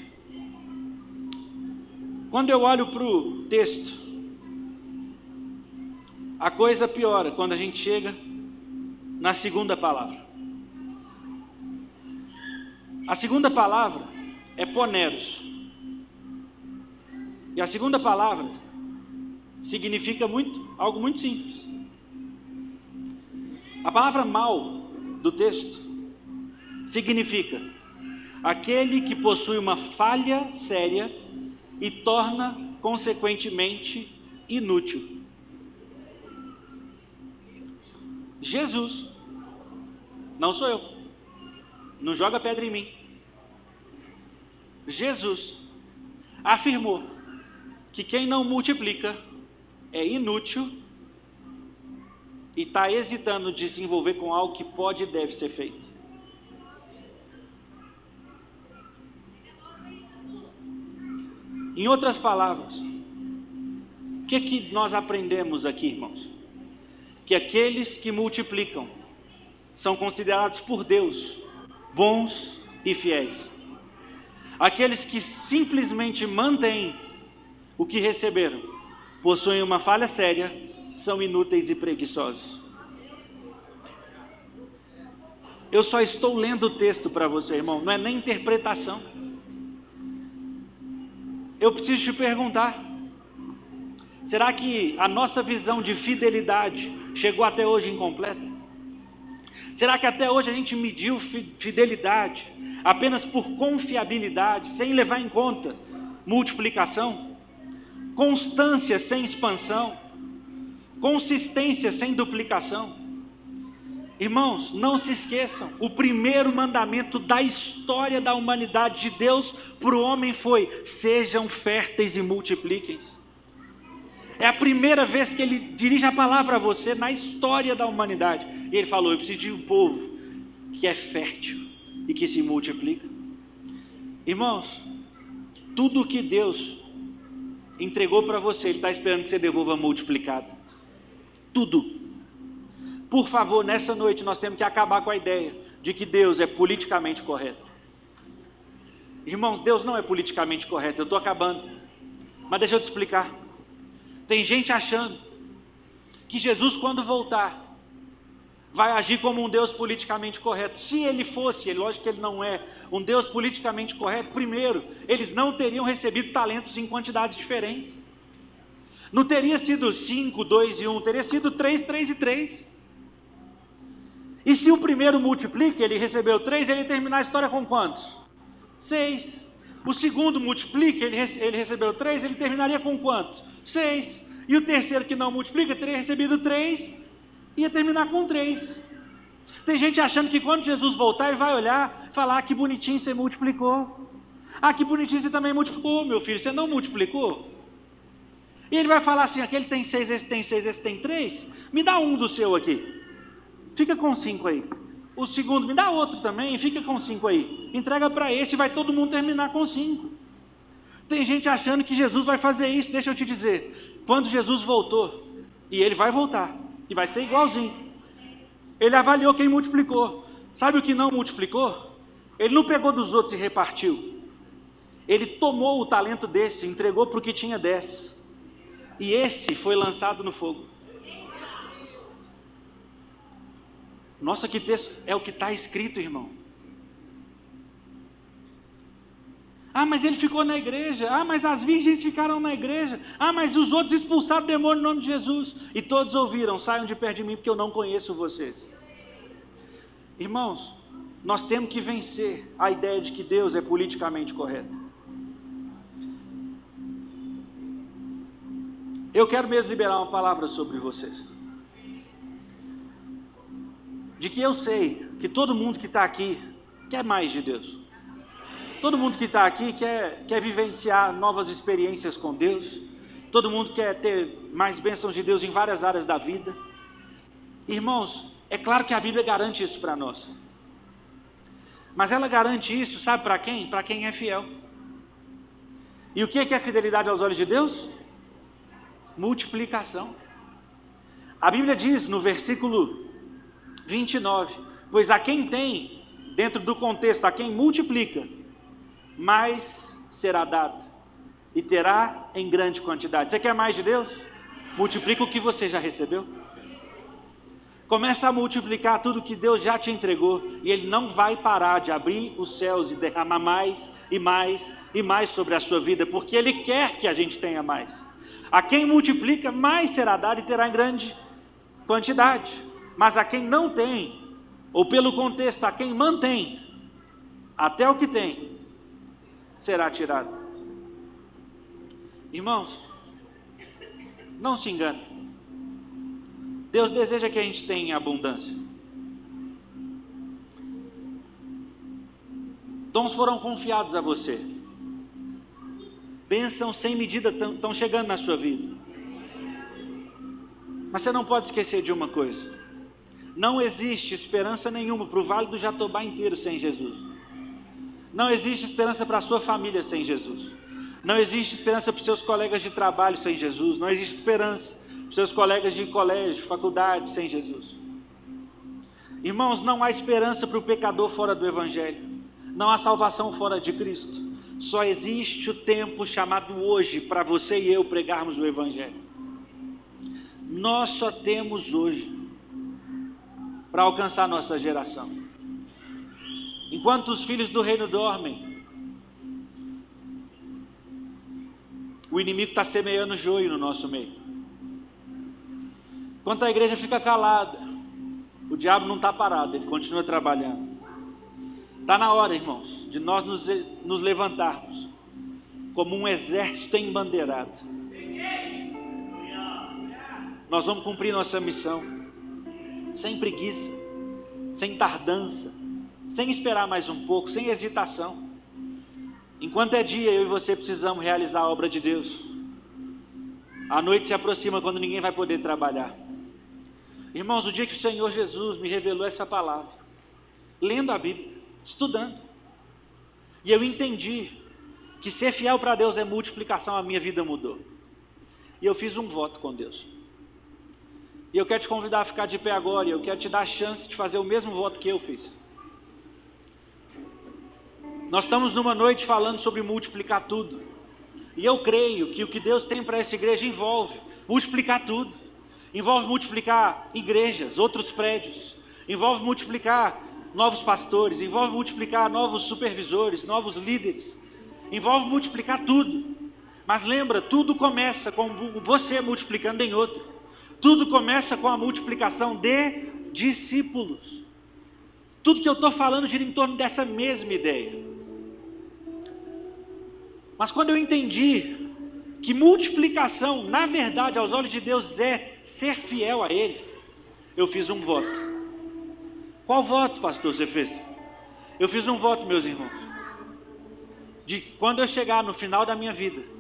quando eu olho para o texto, a coisa piora quando a gente chega na segunda palavra. A segunda palavra é poneros. E a segunda palavra significa algo muito simples. A palavra mal do texto significa aquele que possui uma falha séria e torna, consequentemente, inútil. Jesus, não sou eu, não joga pedra em mim. Jesus afirmou que quem não multiplica é inútil e está hesitando de se envolver com algo que pode e deve ser feito. Em outras palavras, o que nós aprendemos aqui, irmãos? Que aqueles que multiplicam são considerados por Deus bons e fiéis. Aqueles que simplesmente mantêm o que receberam, possuem uma falha séria, são inúteis e preguiçosos. Eu só estou lendo o texto para você, irmão, não é nem interpretação. Eu preciso te perguntar, será que a nossa visão de fidelidade chegou até hoje incompleta? Será que até hoje a gente mediu fidelidade apenas por confiabilidade, sem levar em conta multiplicação? Constância sem expansão? Consistência sem duplicação? Irmãos, não se esqueçam, o primeiro mandamento da história da humanidade de Deus para o homem foi: sejam férteis e multipliquem-se. É a primeira vez que Ele dirige a palavra a você na história da humanidade. E Ele falou: eu preciso de um povo que é fértil e que se multiplica. Irmãos, tudo que Deus entregou para você, Ele está esperando que você devolva multiplicado. Tudo. Por favor, nessa noite nós temos que acabar com a ideia de que Deus é politicamente correto. Irmãos, Deus não é politicamente correto, eu estou acabando. Mas deixa eu te explicar. Tem gente achando que Jesus, quando voltar, vai agir como um Deus politicamente correto. Se Ele fosse, lógico que Ele não é, um Deus politicamente correto, primeiro, eles não teriam recebido talentos em quantidades diferentes. Não teria sido 5, 2 e 1, teria sido 3, 3 e 3. E se o primeiro multiplica, ele recebeu 3, ele ia terminar a história com quantos? 6. O segundo multiplica, ele recebeu 3, ele terminaria com quantos? 6. E o terceiro que não multiplica, teria recebido 3, ia terminar com 3. Tem gente achando que quando Jesus voltar, ele vai olhar e falar: ah, que bonitinho você multiplicou. Ah, que bonitinho você também multiplicou, meu filho, você não multiplicou? E ele vai falar assim: aquele tem 6, esse tem 6, esse tem 3, me dá um do seu aqui. Fica com 5 aí. O segundo, me dá outro também, fica com 5 aí. Entrega para esse e vai todo mundo terminar com 5. Tem gente achando que Jesus vai fazer isso. Deixa eu te dizer, quando Jesus voltou, e ele vai voltar, e vai ser igualzinho, ele avaliou quem multiplicou. Sabe o que não multiplicou? Ele não pegou dos outros e repartiu. Ele tomou o talento desse, entregou para o que tinha 10. E esse foi lançado no fogo. Nossa, que texto, é o que está escrito, irmão. Ah, mas ele ficou na igreja. Ah, mas as virgens ficaram na igreja. Ah, mas os outros expulsaram o demônio no nome de Jesus. E todos ouviram: saiam de perto de mim, porque eu não conheço vocês. Irmãos, nós temos que vencer a ideia de que Deus é politicamente correto. Eu quero mesmo liberar uma palavra sobre vocês. De que eu sei que todo mundo que está aqui quer mais de Deus. Todo mundo que está aqui quer vivenciar novas experiências com Deus. Todo mundo quer ter mais bênçãos de Deus em várias áreas da vida. Irmãos, é claro que a Bíblia garante isso para nós. Mas ela garante isso, sabe para quem? Para quem é fiel. E o que é fidelidade aos olhos de Deus? Multiplicação. A Bíblia diz no versículo 29, pois a quem tem, dentro do contexto, a quem multiplica, mais será dado, e terá em grande quantidade. Você quer mais de Deus? Multiplica o que você já recebeu. Começa a multiplicar tudo que Deus já te entregou, e Ele não vai parar de abrir os céus e derramar mais e mais e mais sobre a sua vida, porque Ele quer que a gente tenha mais. A quem multiplica, mais será dado e terá em grande quantidade. Mas a quem não tem, ou pelo contexto, a quem mantém, até o que tem, será tirado. Irmãos, não se engane. Deus deseja que a gente tenha abundância. Dons foram confiados a você. Bênçãos sem medida estão chegando na sua vida. Mas você não pode esquecer de uma coisa: não existe esperança nenhuma para o Vale do Jatobá inteiro sem Jesus. Não existe esperança para a sua família sem Jesus. Não existe esperança para os seus colegas de trabalho sem Jesus. Não existe esperança para os seus colegas de colégio, faculdade sem Jesus. Irmãos, não há esperança para o pecador fora do Evangelho. Não há salvação fora de Cristo. Só existe o tempo chamado hoje para você e eu pregarmos o Evangelho. Nós só temos hoje para alcançar nossa geração. Enquanto os filhos do reino dormem, o inimigo está semeando joio no nosso meio. Enquanto a igreja fica calada, o diabo não está parado, ele continua trabalhando. Está na hora, irmãos, de nós nos levantarmos como um exército embandeirado. Nós vamos cumprir nossa missão sem preguiça, sem tardança, sem esperar mais um pouco, sem hesitação. Enquanto é dia, eu e você precisamos realizar a obra de Deus. A noite se aproxima quando ninguém vai poder trabalhar. Irmãos, o dia que o Senhor Jesus me revelou essa palavra, lendo a Bíblia, estudando, e eu entendi que ser fiel para Deus é multiplicação, a minha vida mudou. E eu fiz um voto com Deus. E eu quero te convidar a ficar de pé agora, e eu quero te dar a chance de fazer o mesmo voto que eu fiz. Nós estamos numa noite falando sobre multiplicar tudo. E eu creio que o que Deus tem para essa igreja envolve multiplicar tudo. Envolve multiplicar igrejas, outros prédios. Envolve multiplicar novos pastores. Envolve multiplicar novos supervisores, novos líderes. Envolve multiplicar tudo. Mas lembra, tudo começa com você multiplicando em outro. Tudo começa com a multiplicação de discípulos. Tudo que eu estou falando gira em torno dessa mesma ideia. Mas quando eu entendi que multiplicação, na verdade, aos olhos de Deus, é ser fiel a Ele, eu fiz um voto. Qual voto, pastor, você fez? Eu fiz um voto, meus irmãos, de quando eu chegar no final da minha vida,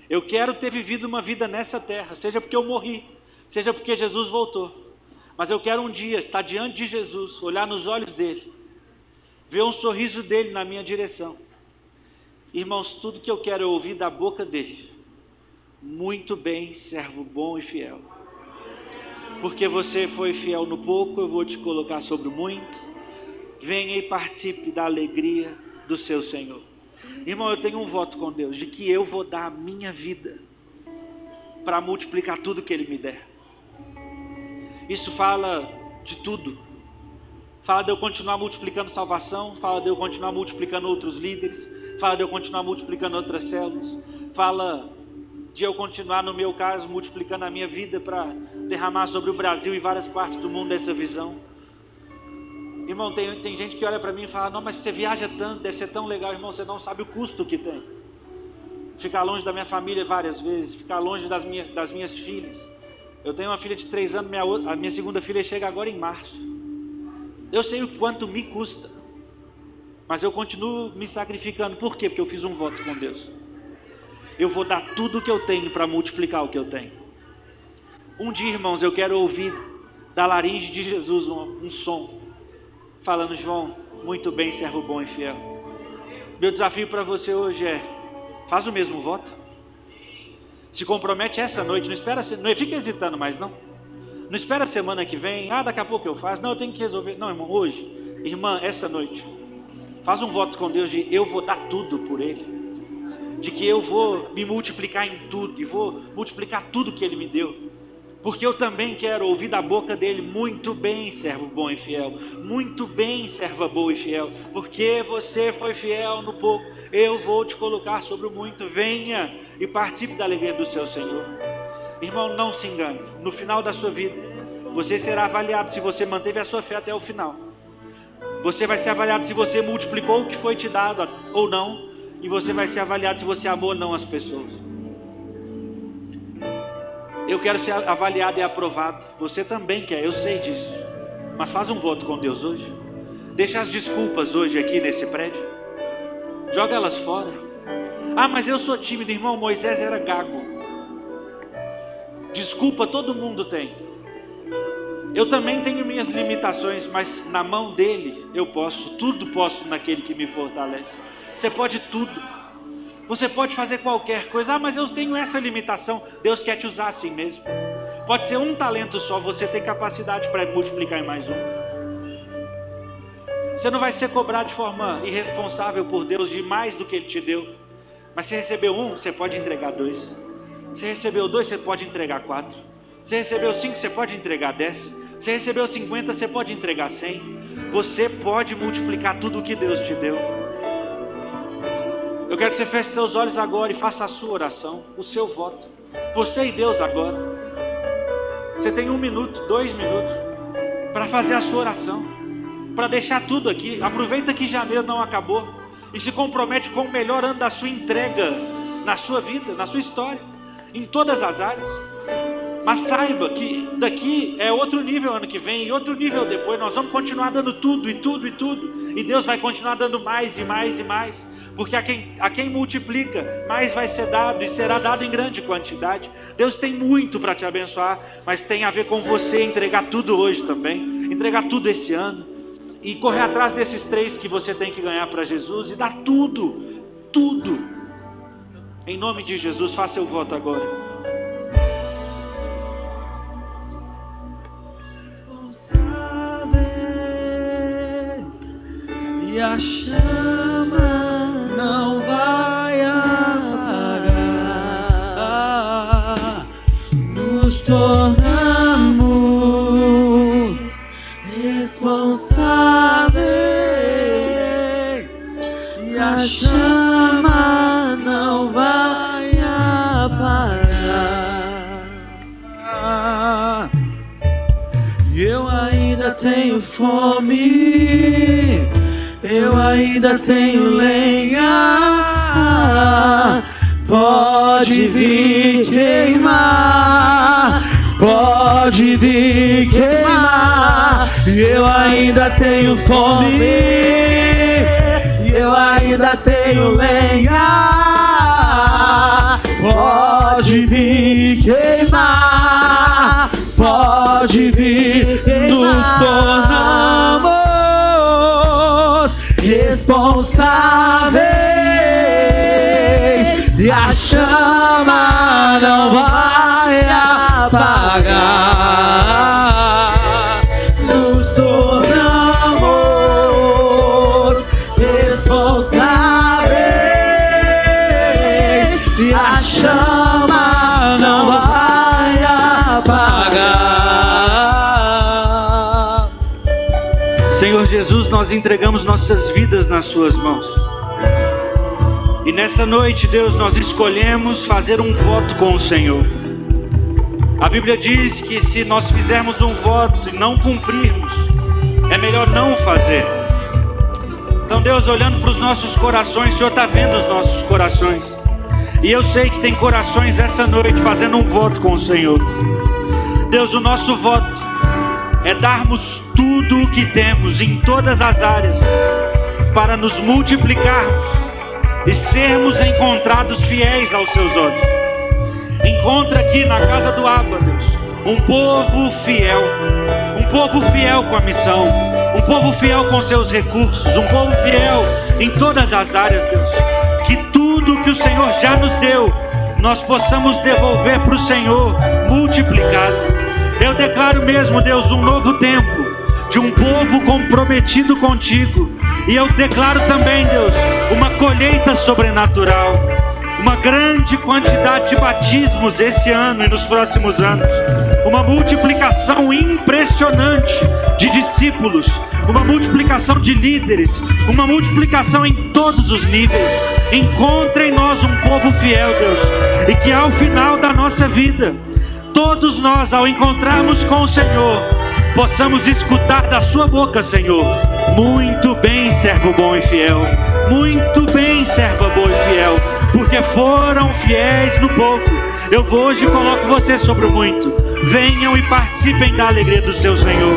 eu quero ter vivido uma vida nessa terra, seja porque eu morri, seja porque Jesus voltou, mas eu quero um dia estar diante de Jesus, olhar nos olhos dele, ver um sorriso dele na minha direção. Irmãos, tudo que eu quero é ouvir da boca dele: muito bem, servo bom e fiel. Porque você foi fiel no pouco, eu vou te colocar sobre o muito. Venha e participe da alegria do seu Senhor. Irmão, eu tenho um voto com Deus, de que eu vou dar a minha vida para multiplicar tudo que Ele me der. Isso fala de tudo. Fala de eu continuar multiplicando salvação, fala de eu continuar multiplicando outros líderes, fala de eu continuar multiplicando outras células, fala de eu continuar, no meu caso, multiplicando a minha vida para derramar sobre o Brasil e várias partes do mundo essa visão. Irmão, tem gente que olha para mim e fala: não, mas você viaja tanto, deve ser tão legal. Irmão, você não sabe o custo que tem. Ficar longe da minha família várias vezes, ficar longe das minhas filhas. Eu tenho uma filha de 3 anos, a minha segunda filha chega agora em março. Eu sei o quanto me custa, mas eu continuo me sacrificando. Por quê? Porque eu fiz um voto com Deus. Eu vou dar tudo o que eu tenho para multiplicar o que eu tenho. Um dia, irmãos, eu quero ouvir da laringe de Jesus um som, falando: João, muito bem, servo bom e fiel. Meu desafio para você hoje é: faz o mesmo voto. Se compromete essa noite, não fica hesitando mais não. Não espera a semana que vem, daqui a pouco eu faço, não, eu tenho que resolver. Não, irmão, hoje, irmã, essa noite, faz um voto com Deus de eu vou dar tudo por Ele, de que eu vou me multiplicar em tudo, e vou multiplicar tudo que Ele me deu, porque eu também quero ouvir da boca dele: muito bem, servo bom e fiel, muito bem, serva boa e fiel, porque você foi fiel no pouco, eu vou te colocar sobre o muito. Venha e participe da alegria do seu Senhor. Irmão, não se engane, no final da sua vida, você será avaliado se você manteve a sua fé até o final. Você vai ser avaliado se você multiplicou o que foi te dado ou não, e você vai ser avaliado se você amou ou não as pessoas. Eu quero ser avaliado e aprovado, você também quer, eu sei disso, mas faz um voto com Deus hoje. Deixa as desculpas hoje aqui nesse prédio, joga elas fora. Mas eu sou tímido. Irmão, Moisés era gago. Desculpa todo mundo tem. Eu também tenho minhas limitações, mas na mão dele eu posso, tudo posso naquele que me fortalece. Você pode tudo. Você pode fazer qualquer coisa. Mas eu tenho essa limitação. Deus quer te usar assim mesmo. Pode ser um talento só, você tem capacidade para multiplicar em mais um. Você não vai ser cobrado de forma irresponsável por Deus de mais do que Ele te deu. Mas se recebeu 1, você pode entregar 2. Se recebeu 2, você pode entregar 4. Se recebeu 5, você pode entregar 10. Se recebeu 50, você pode entregar 100. Você pode multiplicar tudo o que Deus te deu. Eu quero que você feche seus olhos agora e faça a sua oração, o seu voto. Você e Deus agora. Você tem 1 minuto, 2 minutos para fazer a sua oração, para deixar tudo aqui. Aproveita que janeiro não acabou e se compromete com o melhor ano da sua entrega na sua vida, na sua história, em todas as áreas. Mas saiba que daqui é outro nível ano que vem, e outro nível depois. Nós vamos continuar dando tudo e tudo e tudo, e Deus vai continuar dando mais e mais e mais, porque a quem multiplica, mais vai ser dado, e será dado em grande quantidade. Deus tem muito para te abençoar, mas tem a ver com você entregar tudo hoje também, entregar tudo esse ano, e correr atrás desses 3 que você tem que ganhar para Jesus, e dar tudo, tudo. Em nome de Jesus, faça seu voto agora. E a chama não vai apagar. Nos tornamos responsáveis. E a chama não vai apagar. fome, eu ainda tenho lenha. Pode vir queimar, pode vir queimar. Eu ainda tenho fome, eu ainda tenho lenha. Pode vir queimar, pode vir queimar. Nos tornamos responsáveis e a chama não vai apagar. Nos tornamos responsáveis e a chama não vai apagar. Senhor Jesus, nós entregamos nossas vidas nas suas mãos. E nessa noite, Deus, nós escolhemos fazer um voto com o Senhor. A Bíblia diz que se nós fizermos um voto e não cumprirmos, é melhor não fazer. Então, Deus, olhando para os nossos corações, o Senhor está vendo os nossos corações. E eu sei que tem corações essa noite fazendo um voto com o Senhor. Deus, o nosso voto é darmos tudo o que temos em todas as áreas para nos multiplicarmos e sermos encontrados fiéis aos seus olhos. Encontra aqui na casa do Abba, Deus, um povo fiel com a missão, um povo fiel com seus recursos, um povo fiel em todas as áreas, Deus. Que tudo que o Senhor já nos deu, nós possamos devolver para o Senhor multiplicado. Eu declaro mesmo, Deus, um novo tempo de um povo comprometido contigo. E eu declaro também, Deus, uma colheita sobrenatural, uma grande quantidade de batismos esse ano e nos próximos anos, uma multiplicação impressionante de discípulos, uma multiplicação de líderes, uma multiplicação em todos os níveis. Encontre em nós um povo fiel, Deus, e que ao final da nossa vida, todos nós, ao encontrarmos com o Senhor, possamos escutar da sua boca, Senhor: muito bem, servo bom e fiel. Muito bem, serva boa e fiel, porque foram fiéis no pouco, eu hoje coloco você sobre o muito. Venham e participem da alegria do seu Senhor.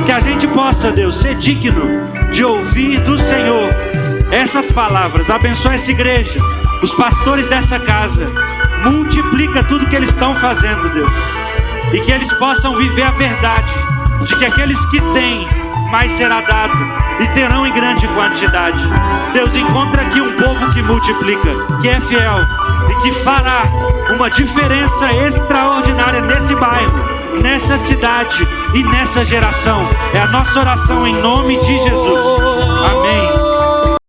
Que a gente possa, Deus, ser digno de ouvir do Senhor essas palavras. Abençoa essa igreja, os pastores dessa casa. Multiplica tudo que eles estão fazendo, Deus, e que eles possam viver a verdade de que aqueles que têm, mais será dado, e terão em grande quantidade. Deus, encontra aqui um povo que multiplica, que é fiel e que fará uma diferença extraordinária nesse bairro, nessa cidade e nessa geração. É a nossa oração em nome de Jesus.